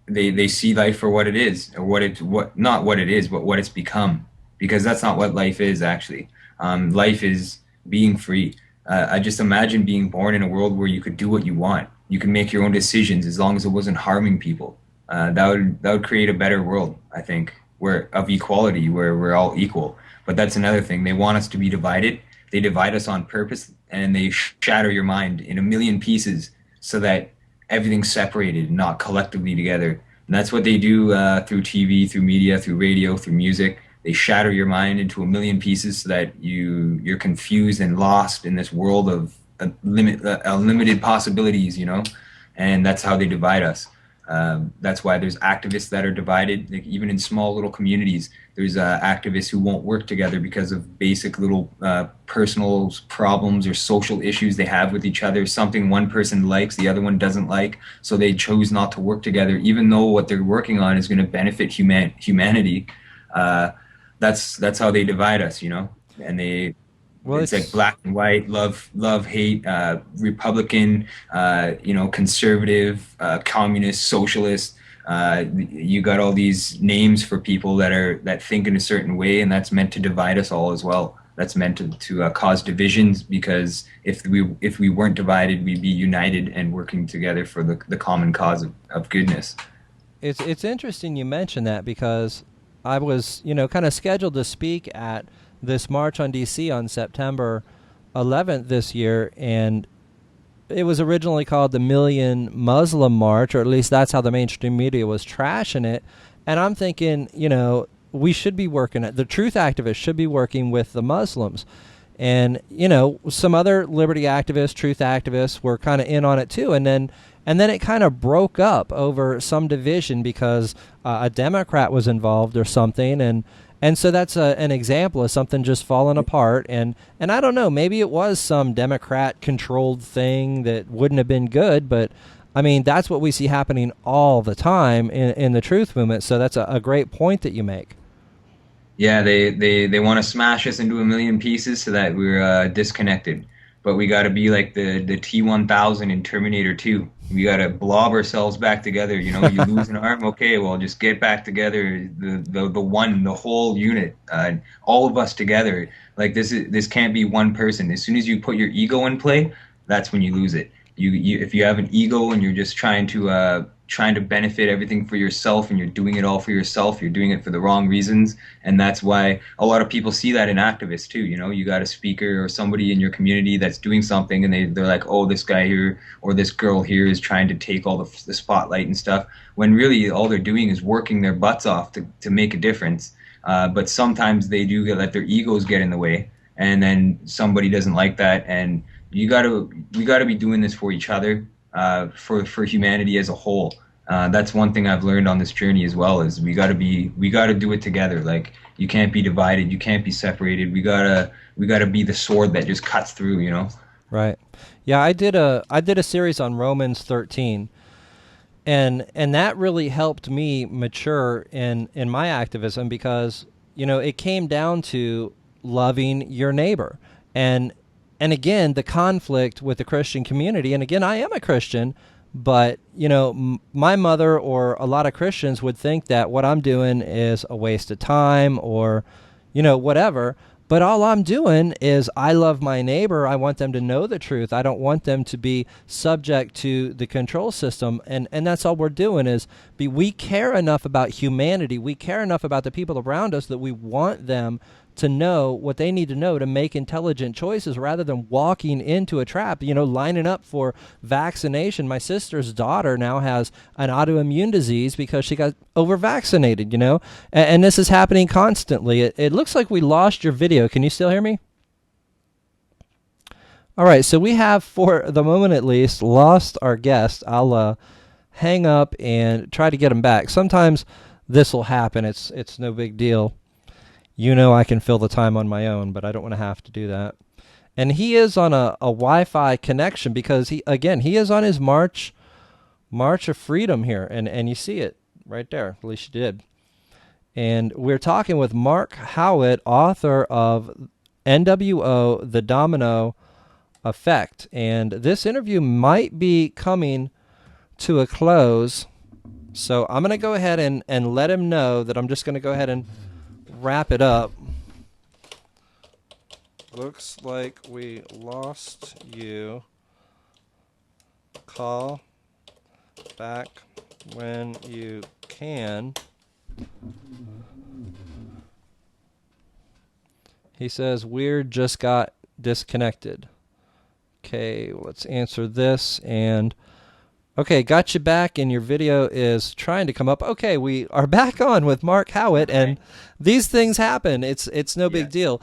They see life for what it is, or what not what it is, but what it's become. Because that's not what life is actually. Life is being free. I just imagine being born in a world where you could do what you want. You can make your own decisions as long as it wasn't harming people. That would create a better world, I think, where of equality, where we're all equal. But that's another thing. They want us to be divided. They divide us on purpose, and they shatter your mind in a million pieces so that everything's separated, not collectively together. And that's what they do through TV, through media, through radio, through music. They shatter your mind into a million pieces so that you're confused and lost in this world of unlimited possibilities, you know. And that's how they divide us. That's why there's activists that are divided. Like even in small little communities, there's activists who won't work together because of basic little personal problems or social issues they have with each other. Something one person likes, the other one doesn't like, so they chose not to work together, even though what they're working on is going to benefit humanity. Uh, that's how they divide us, you know. And they Well, it's like it's black and white, love, hate, Republican, conservative, communist, socialist. You got all these names for people that think in a certain way, and that's meant to divide us all as well. That's meant to cause divisions because if we weren't divided, we'd be united and working together for the common cause of goodness. it's interesting you mentioned that because I was, kind of scheduled to speak at this march on DC on September 11th this year, and it was originally called the Million Muslim March, or at least that's how the mainstream media was trashing it. And I'm thinking, we should be working the truth activists should be working with the Muslims. And, some other liberty activists, truth activists were kind of in on it too. And then it kind of broke up over some division because a Democrat was involved or something. And so that's an example of something just falling apart. And I don't know, maybe it was some Democrat-controlled thing that wouldn't have been good, but, I mean, that's what we see happening all the time in the truth movement. So that's a great point that you make. Yeah, they want to smash us into a million pieces so that we're disconnected. But we got to be like the T-1000 in Terminator 2. We got to blob ourselves back together. You know, you lose an arm, okay, well, just get back together. The whole unit, all of us together. Like this can't be one person. As soon as you put your ego in play, that's when you lose it. If you have an ego and you're just trying to benefit everything for yourself and you're doing it all for yourself, you're doing it for the wrong reasons. And that's why a lot of people see that in activists too. You know, you got a speaker or somebody in your community that's doing something and they're like, oh, this guy here or this girl here is trying to take all the spotlight and stuff, when really all they're doing is working their butts off to make a difference. But sometimes they do let their egos get in the way, and then somebody doesn't like that. And we gotta be doing this for each other, for humanity as a whole. That's one thing I've learned on this journey as well, is we gotta do it together. Like you can't be divided, you can't be separated. We gotta be the sword that just cuts through, you know? Right. Yeah, I did a series on Romans 13, and that really helped me mature in my activism because it came down to loving your neighbor. And again, the conflict with the Christian community, and again, I am a Christian, but my mother or a lot of Christians would think that what I'm doing is a waste of time or whatever. But all I'm doing is I love my neighbor. I want them to know the truth. I don't want them to be subject to the control system. And that's all we're doing is we care enough about humanity. We care enough about the people around us that we want them to know what they need to know to make intelligent choices rather than walking into a trap, lining up for vaccination. My sister's daughter now has an autoimmune disease because she got over-vaccinated, and this is happening constantly. It looks like we lost your video. Can you still hear me? All right, so we have, for the moment at least, lost our guest. I'll hang up and try to get him back. Sometimes this will happen. It's no big deal. I can fill the time on my own, but I don't want to have to do that. And he is on a Wi-Fi connection because he is on his March of Freedom here, and you see it right there. At least you did. And we're talking with Mark Howitt, author of NWO, The Domino Effect. And this interview might be coming to a close, so I'm going to go ahead and let him know that I'm just going to go ahead and wrap it up. Looks like we lost you. Call back when you can. He says, weird, just got disconnected. Okay, let's answer this. And, okay, got you back, and your video is trying to come up. Okay, we are back on with Mark Howitt, and these things happen. It's no big deal.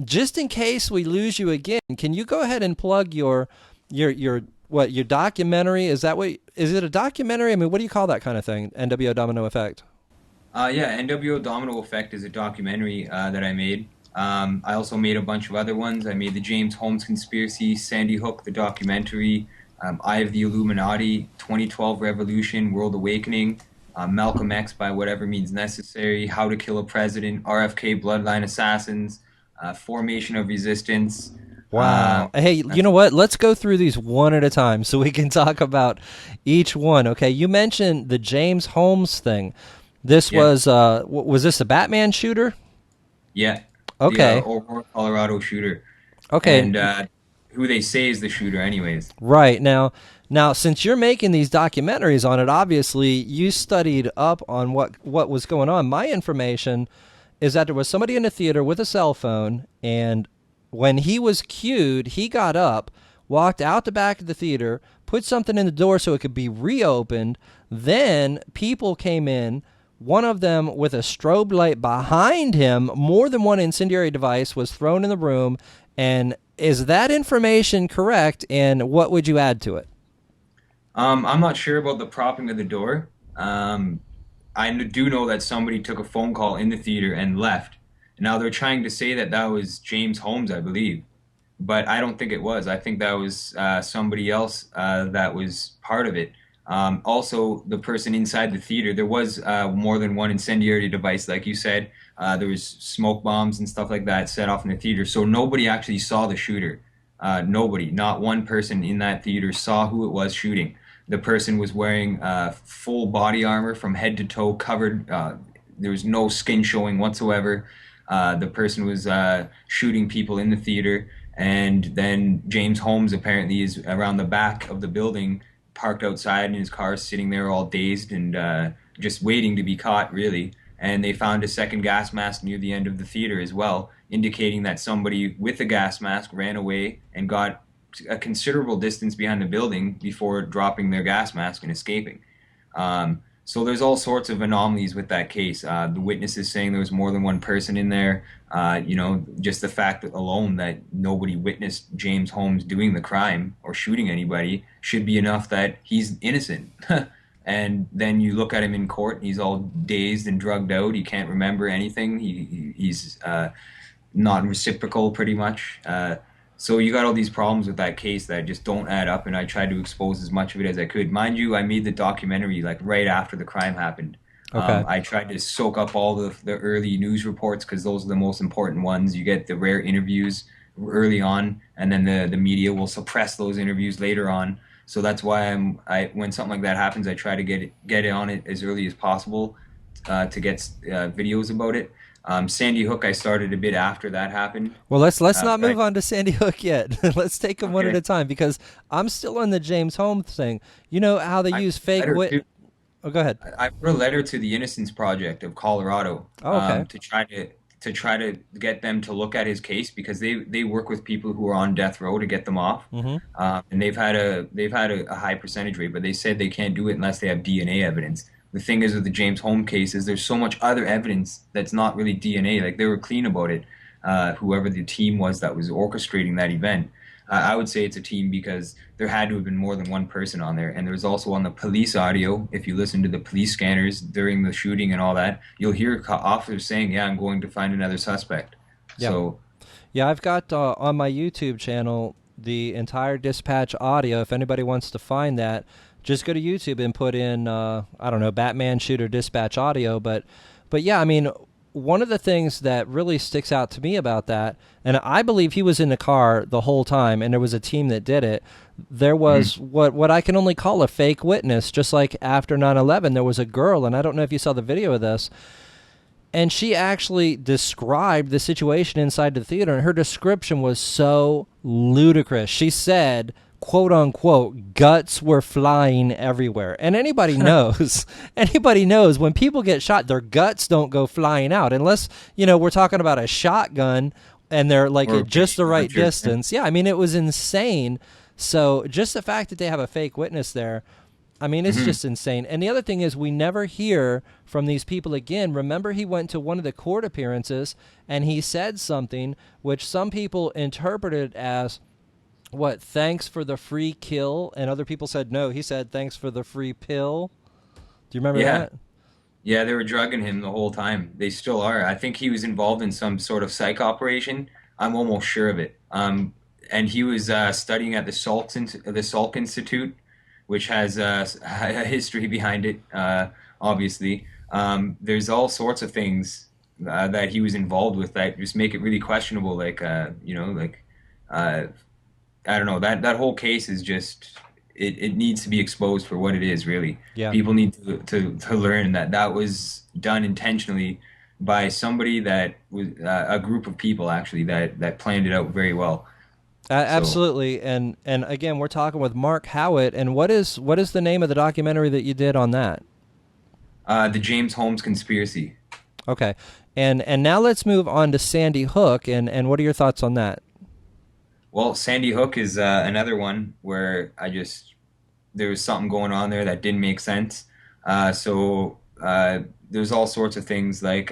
Just in case we lose you again, can you go ahead and plug your documentary? Is it a documentary? I mean, what do you call that kind of thing? NWO Domino Effect. Yeah, NWO Domino Effect is a documentary that I made. I also made a bunch of other ones. I made the James Holmes Conspiracy, Sandy Hook, the documentary, Eye of the Illuminati, 2012 Revolution, World Awakening, Malcolm X by Whatever Means Necessary, How to Kill a President, RFK Bloodline Assassins, Formation of Resistance. Wow. Hey, you know what? Let's go through these one at a time so we can talk about each one. Okay, you mentioned the James Holmes thing. This was this a Batman shooter? Yeah. Okay. The Aurora, Colorado shooter. Okay. And who they say is the shooter anyways. Right. Now, since you're making these documentaries on it, obviously you studied up on what was going on. My information is that there was somebody in the theater with a cell phone, and when he was cued, he got up, walked out the back of the theater, put something in the door so it could be reopened. Then people came in. One of them with a strobe light behind him, more than one incendiary device was thrown in the room. And is that information correct? And what would you add to it? I'm not sure about the propping of the door. I do know that somebody took a phone call in the theater and left. Now they're trying to say that was James Holmes, I believe. But I don't think it was. I think that was somebody else that was part of it. Also, the person inside the theater, there was more than one incendiary device, like you said. There was smoke bombs and stuff like that set off in the theater. So nobody actually saw the shooter. Nobody, not one person in that theater saw who it was shooting. The person was wearing full body armor from head to toe, covered. There was no skin showing whatsoever. The person was shooting people in the theater. And then James Holmes apparently is around the back of the building, parked outside in his car, sitting there all dazed and just waiting to be caught, really. And they found a second gas mask near the end of the theater as well, indicating that somebody with a gas mask ran away and got a considerable distance behind the building before dropping their gas mask and escaping. So there's all sorts of anomalies with that case. The witnesses saying there was more than one person in there. Just the fact alone that nobody witnessed James Holmes doing the crime or shooting anybody should be enough that he's innocent. And then you look at him in court, and he's all dazed and drugged out. He can't remember anything. He's not reciprocal, pretty much. So you got all these problems with that case that just don't add up, and I tried to expose as much of it as I could. Mind you, I made the documentary like right after the crime happened. Okay. I tried to soak up all the early news reports because those are the most important ones. You get the rare interviews early on, and then the media will suppress those interviews later on. So that's why when something like that happens, I try to get it on it as early as possible to get videos about it. Sandy Hook, I started a bit after that happened. Well, let's not move on to Sandy Hook yet. Let's take them one at a time, because I'm still on the James Holmes thing. You know how they use fake wit. Oh, go ahead. I wrote a letter to the Innocence Project of Colorado to try to get them to look at his case, because they work with people who are on death row to get them off, and they've had a high percentage rate, but they said they can't do it unless they have DNA evidence. The thing is with the James Holmes case is there's so much other evidence that's not really DNA. Like, they were clean about it. Whoever the team was that was orchestrating that event. I would say it's a team because there had to have been more than one person on there. And there was also on the police audio, if you listen to the police scanners during the shooting and all that, you'll hear officers saying, yeah, I'm going to find another suspect. Yeah. So, yeah, I've got on my YouTube channel the entire dispatch audio. If anybody wants to find that, just go to YouTube and put in, I don't know, Batman shooter dispatch audio. But yeah, I mean, one of the things that really sticks out to me about that, and I believe he was in the car the whole time, and there was a team that did it. There was what I can only call a fake witness, just like after 9/11, there was a girl, and I don't know if you saw the video of this, and she actually described the situation inside the theater, and her description was so ludicrous. She said, quote unquote, guts were flying everywhere. And anybody knows, anybody knows when people get shot, their guts don't go flying out unless, we're talking about a shotgun and they're like Or at just the right picture. distance. Yeah, I mean, it was insane. So just the fact that they have a fake witness there, I mean, it's just insane. And the other thing is we never hear from these people again. Remember, he went to one of the court appearances and he said something which some people interpreted as, what, thanks for the free kill? And other people said, no, he said, thanks for the free pill. Do you remember Yeah. that? Yeah, they were drugging him the whole time. They still are. I think he was involved in some sort of psych operation. I'm almost sure of it. And he was studying at the Salk Institute, which has a history behind it, obviously. There's all sorts of things that he was involved with that just make it really questionable. Like, uh, I don't know. That whole case is just it needs to be exposed for what it is, really. Yeah. People need to learn that that was done intentionally by somebody that was a group of people actually that planned it out very well. So, Absolutely. And again, we're talking with Mark Howitt. And what is the name of the documentary that you did on that? the James Holmes conspiracy. Okay. And now let's move on to Sandy Hook. And what are your thoughts on that? Well, Sandy Hook is another one where there was something going on there that didn't make sense. There's all sorts of things like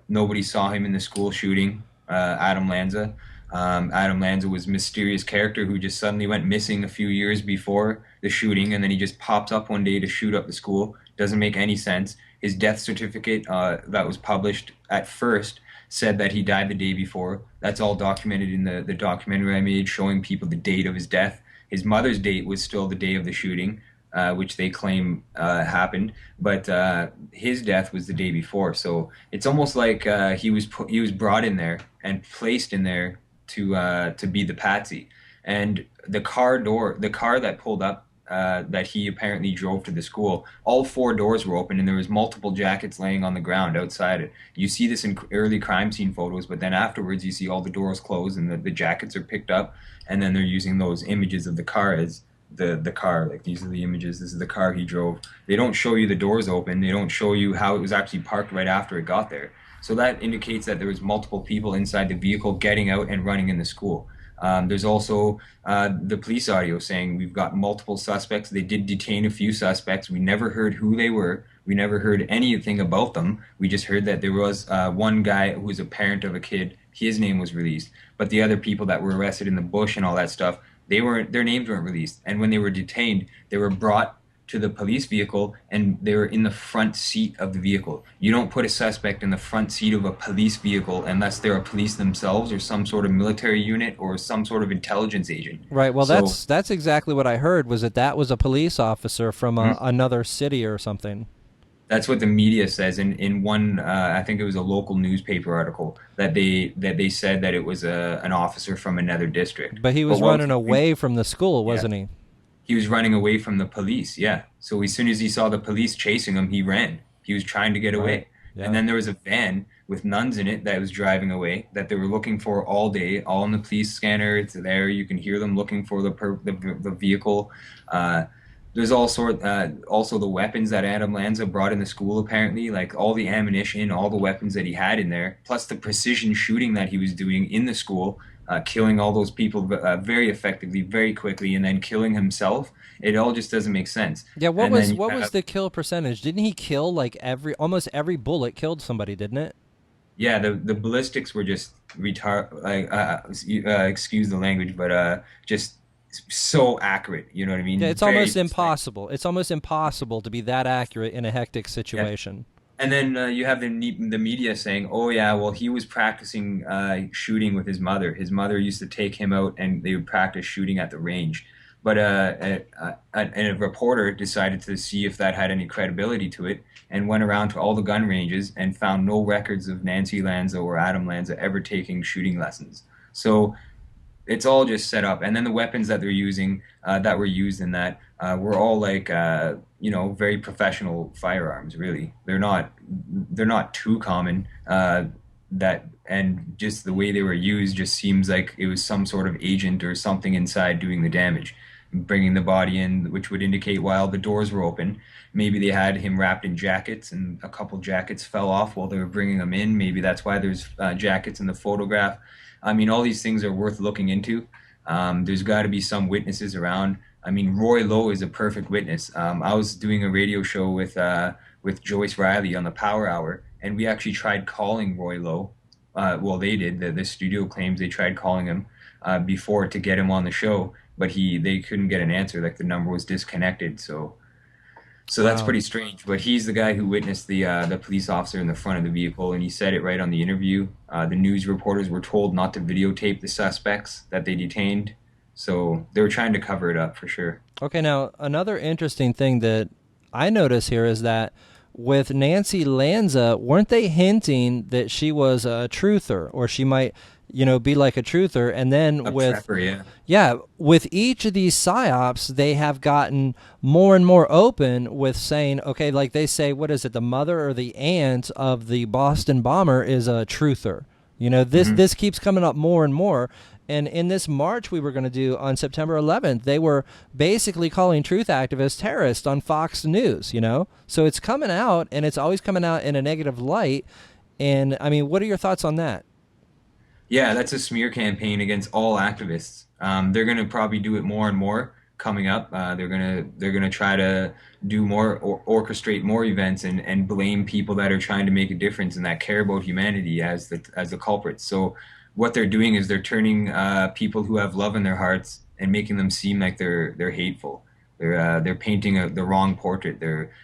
nobody saw him in the school shooting, Adam Lanza. Adam Lanza was a mysterious character who just suddenly went missing a few years before the shooting, and then he just pops up one day to shoot up the school. Doesn't make any sense. His death certificate that was published at first said that he died the day before. That's all documented in the documentary I made showing people the date of his death. His mother's date was still the day of the shooting, which they claim happened, but his death was the day before. So it's almost like he was brought in there and placed in there to be the patsy. And the car that pulled up that he apparently drove to the school, all four doors were open and there was multiple jackets laying on the ground outside it. You see this in early crime scene photos, but then afterwards you see all the doors closed and the jackets are picked up, and then they're using those images of the car as the car, like these are the images, this is the car he drove. They don't show you the doors open, they don't show you how it was actually parked right after it got there. So that indicates that there was multiple people inside the vehicle getting out and running in the school. There's also the police audio saying we've got multiple suspects. They did detain a few suspects. We never heard who they were. We never heard anything about them. We just heard that there was one guy who was a parent of a kid. His name was released. But the other people that were arrested in the bush and all that stuff, their names weren't released. And when they were detained, they were brought to the police vehicle and they were in the front seat of the vehicle. You don't put a suspect in the front seat of a police vehicle unless they're a police themselves or some sort of military unit or some sort of intelligence agent. Right. Well, So that's exactly what I heard, was that was a police officer from another city or something. that's what the media says in one I think it was a local newspaper article that they said that it was an officer from another district. But he was what running away from the school, Yeah. wasn't he? He was running away from the police, yeah. So as soon as he saw the police chasing him, he ran. He was trying to get away. Yeah. And then there was a van with nuns in it that was driving away that they were looking for all day, all in the police scanner. It's there. You can hear them looking for the vehicle. There's also the weapons that Adam Lanza brought in the school, apparently, like all the ammunition, all the weapons that he had in there, plus the precision shooting that he was doing in the school, killing all those people very effectively, very quickly, and then killing himself. It all just doesn't make sense. Yeah, what And was then you what was have- the kill percentage? Didn't he kill like almost every bullet killed somebody, didn't it? Yeah, the ballistics were just excuse the language, but just so accurate. You know what I mean? Yeah, it's Very almost precise. impossible. It's almost impossible to be that accurate in a hectic situation. And then you have the media saying, "Oh yeah, well he was practicing shooting with his mother. His mother used to take him out, and they would practice shooting at the range." But a reporter decided to see if that had any credibility to it, and went around to all the gun ranges and found no records of Nancy Lanza or Adam Lanza ever taking shooting lessons. So it's all just set up. And then the weapons that they're using, that were used in that, were all like, very professional firearms. Really, they're not too common. That and just the way they were used just seems like it was some sort of agent or something inside doing the damage, bringing the body in, which would indicate while the doors were open, maybe they had him wrapped in jackets and a couple jackets fell off while they were bringing him in. Maybe that's why there's jackets in the photograph. I mean, all these things are worth looking into. There's got to be some witnesses around. I mean, Roy Lowe is a perfect witness. I was doing a radio show with Joyce Riley on the Power Hour, and we actually tried calling Roy Lowe. Well, they did. The studio claims they tried calling him before to get him on the show, but they couldn't get an answer. Like the number was disconnected. So that's Wow. pretty strange. But he's the guy who witnessed the police officer in the front of the vehicle, and he said it right on the interview. The news reporters were told not to videotape the suspects that they detained, so they were trying to cover it up for sure. Okay, now another interesting thing that I notice here is that with Nancy Lanza, weren't they hinting that she was a truther, or she might, be like a truther? And then A prepper, yeah. yeah, with each of these psyops, they have gotten more and more open with saying, okay, like they say, what is it, the mother or the aunt of the Boston bomber is a truther. This keeps coming up more and more. And in this march we were going to do on September 11th, they were basically calling truth activists terrorists on Fox News. So it's coming out, and it's always coming out in a negative light. And I mean, what are your thoughts on that? Yeah, that's a smear campaign against all activists. They're gonna probably do it more and more coming up. They're gonna try to do more or orchestrate more events and blame people that are trying to make a difference and that care about humanity as the culprits. So what they're doing is they're turning people who have love in their hearts and making them seem like they're hateful. They're painting the wrong portrait.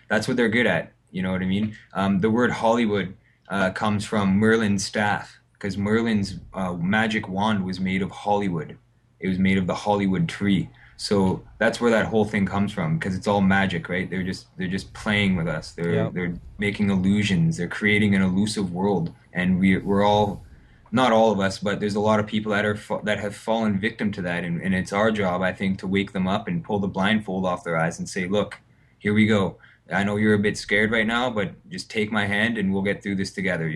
That's what they're good at. You know what I mean? The word Hollywood comes from Merlin's staff because Merlin's magic wand was made of Hollywood. It was made of the Hollywood tree. So that's where that whole thing comes from because it's all magic, right? They're just playing with us. They're Yep. they're making illusions. They're creating an elusive world, and we're all, not all of us, but there's a lot of people that have fallen victim to that, and it's our job, I think, to wake them up and pull the blindfold off their eyes and say, look, here we go. I know you're a bit scared right now, but just take my hand and we'll get through this together.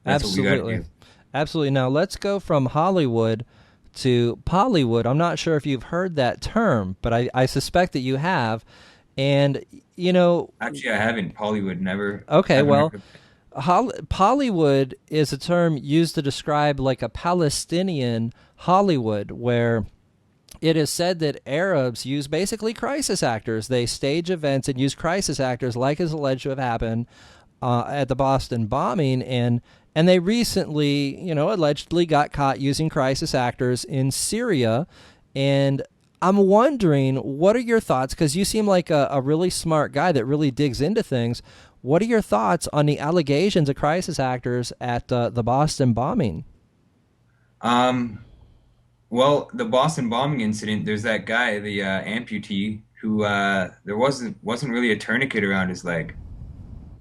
That's what we got to Absolutely. do. Absolutely. Now let's go from Hollywood to Pollywood. I'm not sure if you've heard that term, but I suspect that you have. And, Actually, I haven't. Hollywood, never. okay, Haven't well, heard of it. Pollywood is a term used to describe like a Palestinian Hollywood, where it is said that Arabs use basically crisis actors. They stage events and use crisis actors, like is alleged to have happened at the Boston bombing, and they recently, allegedly got caught using crisis actors in Syria. And I'm wondering, what are your thoughts? Because you seem like a really smart guy that really digs into things. What are your thoughts on the allegations of crisis actors at the Boston bombing? Um, well, the Boston bombing incident, there's that guy, the amputee, who there wasn't really a tourniquet around his leg.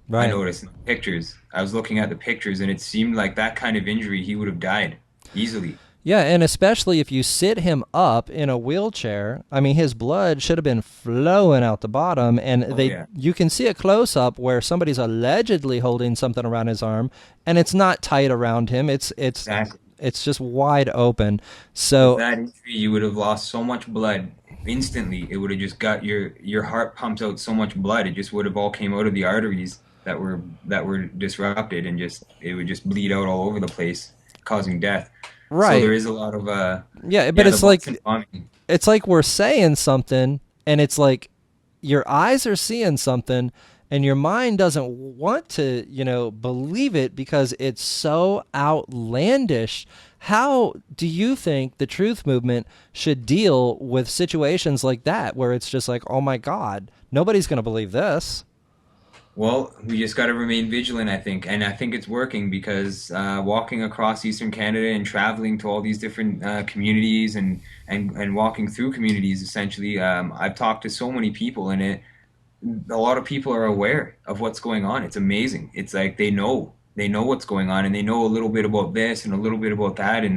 I Right. noticed in the pictures. I was looking at the pictures, and it seemed like that kind of injury, he would have died easily. Yeah, and especially if you sit him up in a wheelchair, I mean, his blood should have been flowing out the bottom, and Oh yeah, you can see a close up where somebody's allegedly holding something around his arm, and it's not tight around him. exactly. It's just wide open. With So that injury, you would have lost so much blood instantly. It would have just got your heart pumps out so much blood. It just would have all came out of the arteries that were disrupted, and just it would just bleed out all over the place, causing death. So right, there is a lot of yeah, but yeah, the it's like Boston bombing. we're saying something, and it's like your eyes are seeing something, and your mind doesn't want to, believe it because it's so outlandish. How do you think the truth movement should deal with situations like that, where it's just like, oh my God, nobody's going to believe this? Well, we just got to remain vigilant, I think, and I think it's working because walking across Eastern Canada and traveling to all these different communities and walking through communities, essentially, I've talked to so many people, and a lot of people are aware of what's going on. It's amazing. It's like they know what's going on, and they know a little bit about this and a little bit about that, and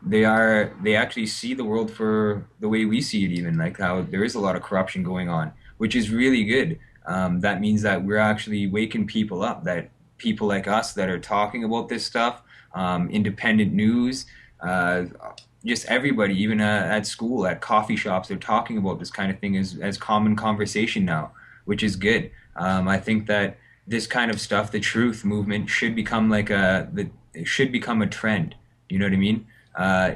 they actually see the world for the way we see it, even like how there is a lot of corruption going on, which is really good. That means that we're actually waking people up, that people like us that are talking about this stuff independent news, just everybody, even at school, at coffee shops, they're talking about this kind of thing as common conversation now, which is good. I think that this kind of stuff, the truth movement, should become it should become a trend. You know what I mean? Uh,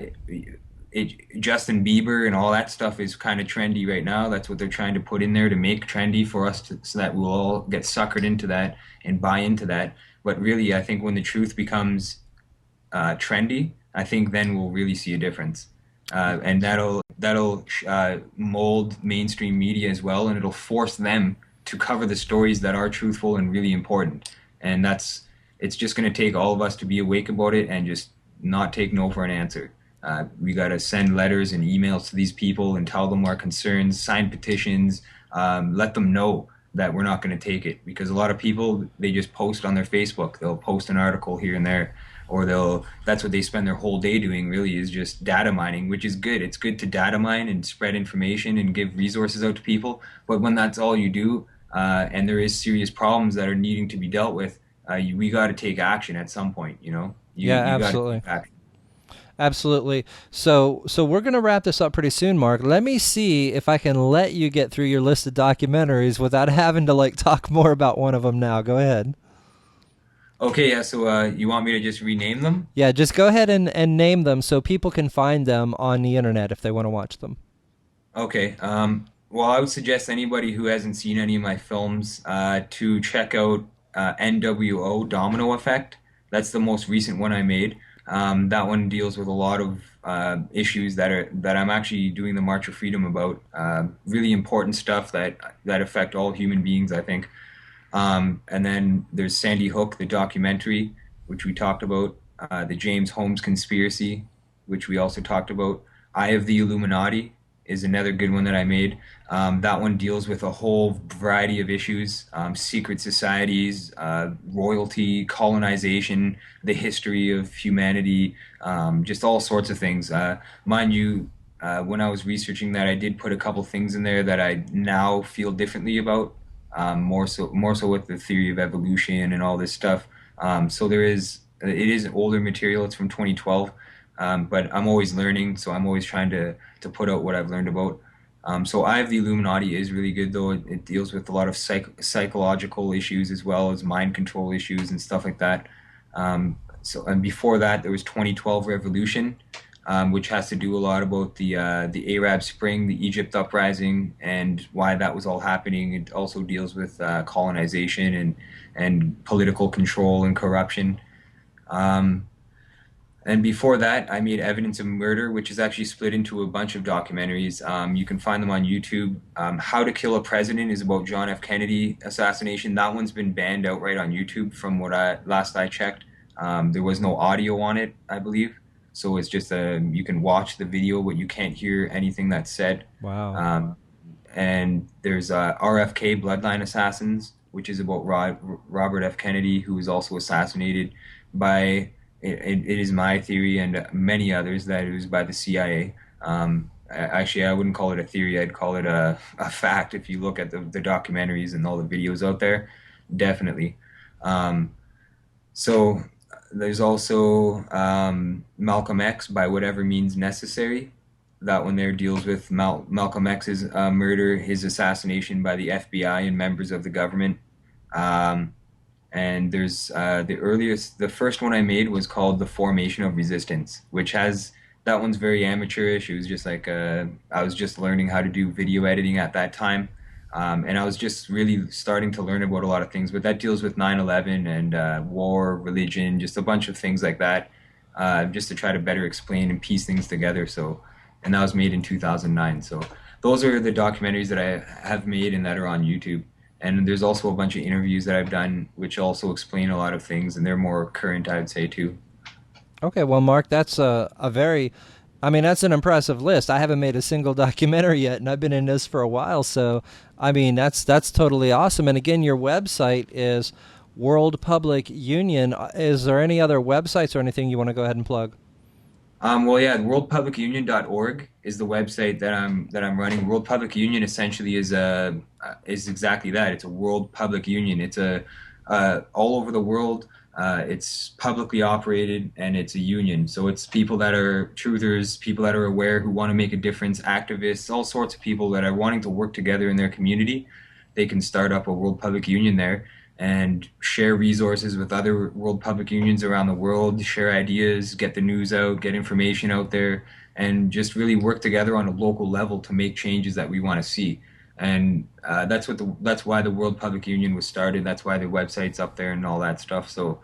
Justin Bieber and all that stuff is kind of trendy right now. That's what they're trying to put in there to make trendy for us so that we'll all get suckered into that and buy into that. But really, I think when the truth becomes trendy, I think then we'll really see a difference, and that'll mold mainstream media as well, and it'll force them to cover the stories that are truthful and really important. And it's just going to take all of us to be awake about it and just not take no for an answer. We got to send letters and emails to these people and tell them our concerns, sign petitions, let them know that we're not going to take it. Because a lot of people, they just post on their Facebook. They'll post an article here and there, or that's what they spend their whole day doing, really, is just data mining, which is good. It's good to data mine and spread information and give resources out to people. But when that's all you do, and there is serious problems that are needing to be dealt with, we got to take action at some point, you know? Yeah, you gotta absolutely. take action. Absolutely. So we're going to wrap this up pretty soon, Mark. Let me see if I can let you get through your list of documentaries without having to like talk more about one of them now. Go ahead. Okay, yeah, so you want me to just rename them? Yeah, just go ahead and name them so people can find them on the internet if they want to watch them. Okay. Well, I would suggest anybody who hasn't seen any of my films to check out NWO Domino Effect. That's the most recent one I made. That one deals with a lot of issues that I'm actually doing the March of Freedom about. Really important stuff that affect all human beings, I think. And then there's Sandy Hook, the documentary, which we talked about. The James Holmes conspiracy, which we also talked about. Eye of the Illuminati is another good one that I made. That one deals with a whole variety of issues, secret societies, royalty, colonization, the history of humanity, just all sorts of things. Mind you, when I was researching that, I did put a couple things in there that I now feel differently about, more so with the theory of evolution and all this stuff. So it is older material. It's from 2012. But I'm always learning, so I'm always trying to put out what I've learned about. So Eye of the Illuminati is really good, though. It deals with a lot of psychological issues as well as mind control issues and stuff like that. And before that, there was 2012 Revolution, which has to do a lot about the Arab Spring, the Egypt uprising, and why that was all happening. It also deals with colonization and political control and corruption. And before that, I made Evidence of Murder, which is actually split into a bunch of documentaries. You can find them on YouTube. How to Kill a President is about John F. Kennedy assassination. That one's been banned outright on YouTube from what last I checked. There was no audio on it, I believe. So it's just you can watch the video, but you can't hear anything that's said. Wow. And there's RFK, Bloodline Assassins, which is about Robert F. Kennedy, who was also assassinated by... It is my theory and many others that it was by the CIA. Actually, I wouldn't call it a theory. I'd call it a fact if you look at the documentaries and all the videos out there. Definitely. So there's also Malcolm X, By Whatever Means Necessary. That one there deals with Malcolm X's murder, his assassination by the FBI and members of the government. And there's the first one I made was called The Formation of Resistance, that one's very amateurish. It was just like, I was just learning how to do video editing at that time. And I was just really starting to learn about a lot of things, but that deals with 9/11 and war, religion, just a bunch of things like that, just to try to better explain and piece things together. And that was made in 2009. So those are the documentaries that I have made and that are on YouTube. And there's also a bunch of interviews that I've done, which also explain a lot of things, and they're more current, I would say, too. Okay, well, Mark, that's that's an impressive list. I haven't made a single documentary yet, and I've been in this for a while, so, that's totally awesome. And again, your website is World Public Union. Is there any other websites or anything you want to go ahead and plug? Well, yeah, worldpublicunion.org is the website that I'm running. World Public Union essentially is exactly that. It's a world public union. It's all over the world. It's publicly operated and it's a union. So it's people that are truthers, people that are aware who want to make a difference, activists, all sorts of people that are wanting to work together in their community. They can start up a World Public Union there and share resources with other World Public Unions around the world, share ideas, get the news out, get information out there, and just really work together on a local level to make changes that we want to see. And that's why the World Public Union was started. That's why the website's up there and all that stuff. So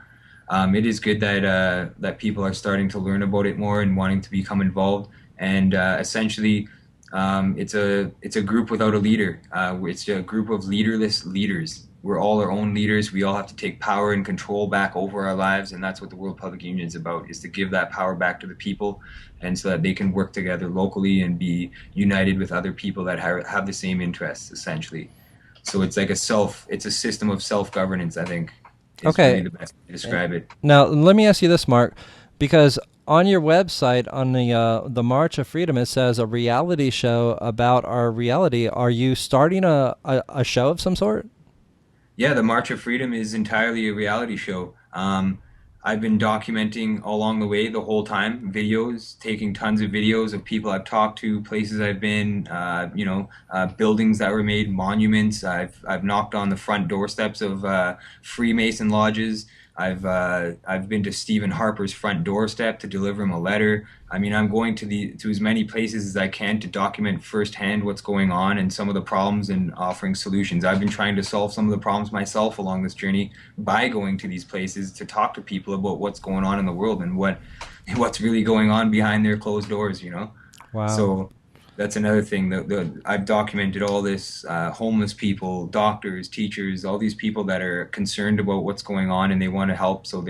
it is good that people are starting to learn about it more and wanting to become involved. And essentially, it's a group without a leader. It's a group of leaderless leaders. We're all our own leaders. We all have to take power and control back over our lives, and that's what the World Public Union is about: is to give that power back to the people, and so that they can work together locally and be united with other people that have the same interests, essentially. So it's like it's a system of self-governance, I think. Is Okay. really the best way to describe it. Now, let me ask you this, Mark, because on your website, on the March of Freedom, it says a reality show about our reality. Are you starting a show of some sort? Yeah, the March of Freedom is entirely a reality show. I've been documenting along the way the whole time, videos, taking tons of videos of people I've talked to, places I've been, buildings that were made, monuments. I've knocked on the front doorsteps of Freemason lodges. I've been to Stephen Harper's front doorstep to deliver him a letter. I mean, I'm going to as many places as I can to document firsthand what's going on and some of the problems and offering solutions. I've been trying to solve some of the problems myself along this journey by going to these places to talk to people about what's going on in the world and what's really going on behind their closed doors, you know? Wow. So that's another thing. I've documented all this, homeless people, doctors, teachers, all these people that are concerned about what's going on and they want to help. So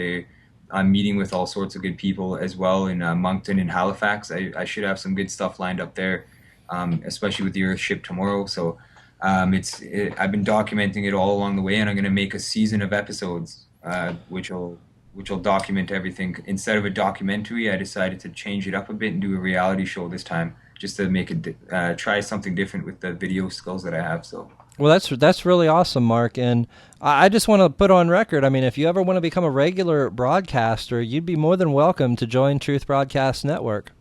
I'm meeting with all sorts of good people as well in Moncton and Halifax. I should have some good stuff lined up there, especially with the Earthship tomorrow. So I've been documenting it all along the way, and I'm going to make a season of episodes, which will document everything. Instead of a documentary, I decided to change it up a bit and do a reality show this time, just to make it try something different with the video skills that I have. So. Well, that's really awesome, Mark. And I just want to put on record, I mean, if you ever want to become a regular broadcaster, you'd be more than welcome to join Truth Broadcast Network.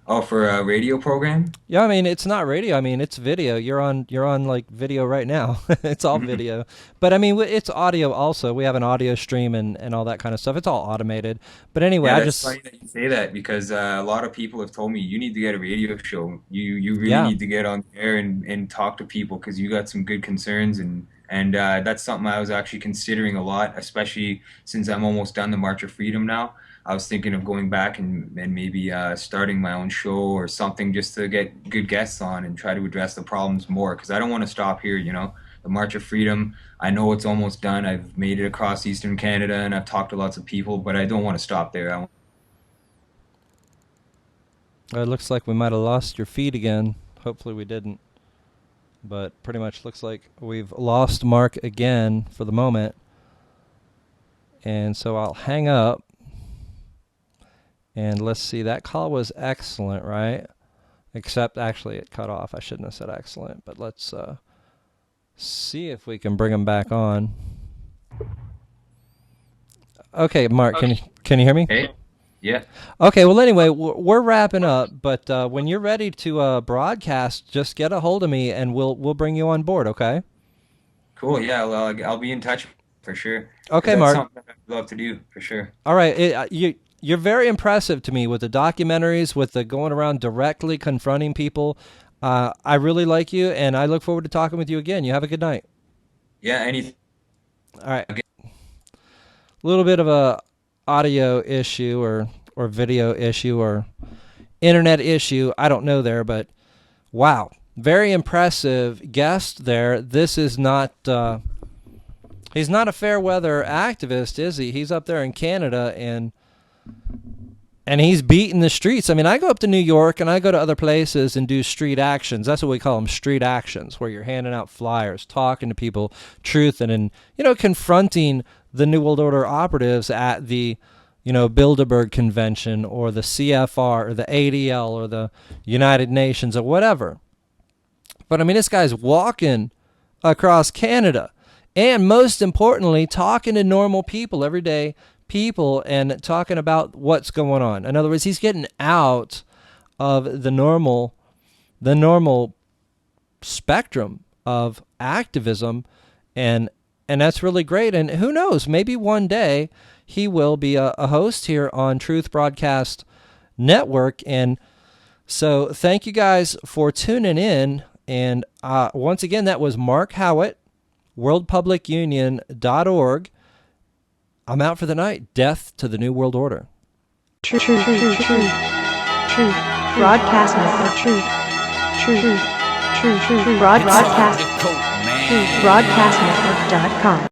Oh, for a radio program? Yeah, I mean, it's not radio. I mean, it's video. You're on like video right now. It's all video. But I mean, it's audio also. We have an audio stream and all that kind of stuff. It's all automated. But anyway, Yeah, I that's just funny that you say that because a lot of people have told me you need to get a radio show. You really need to get on the air and talk to people because you got some good concerns and that's something I was actually considering a lot, especially since I'm almost done the March of Freedom now. I was thinking of going back and maybe starting my own show or something just to get good guests on and try to address the problems more because I don't want to stop here, you know. The March of Freedom, I know it's almost done. I've made it across Eastern Canada and I've talked to lots of people, but I don't want to stop there. it looks like we might have lost your feed again. Hopefully we didn't. But pretty much looks like we've lost Mark again for the moment. And so I'll hang up. And let's see, that call was excellent, right? Except actually it cut off. I shouldn't have said excellent, but let's see if we can bring him back on. Okay, Mark, can you hear me? Hey, yeah. Okay, well anyway, we're wrapping up, but when you're ready to broadcast, just get a hold of me and we'll bring you on board, okay? Cool. Yeah, well, I'll be in touch for sure. Okay, That's Mark. something I'd love to do for sure. All right, you're very impressive to me with the documentaries, with the going around directly confronting people. I really like you, and I look forward to talking with you again. You have a good night. Yeah, anything. All right. A little bit of a audio issue or video issue or internet issue. I don't know there, but wow. Very impressive guest there. This is not... he's not a fair weather activist, is he? He's up there in Canada, and he's beating the streets. I mean, I go up to New York and I go to other places and do street actions. That's what we call them, street actions, where you're handing out flyers, talking to people, truth, and confronting the New World Order operatives at the, Bilderberg Convention or the CFR or the ADL or the United Nations or whatever. But I mean, this guy's walking across Canada and most importantly, talking to normal people, everyday people, and talking about what's going on. In other words, he's getting out of the normal spectrum of activism, and that's really great. And who knows, maybe one day he will be a host here on Truth Broadcast Network. And so thank you guys for tuning in. And once again, that was Mark Howitt, worldpublicunion.org. I'm out for the night. Death to the New World Order. Truth. Broadcast Network. Truth. Broadcast. Broadcastnetwork.com.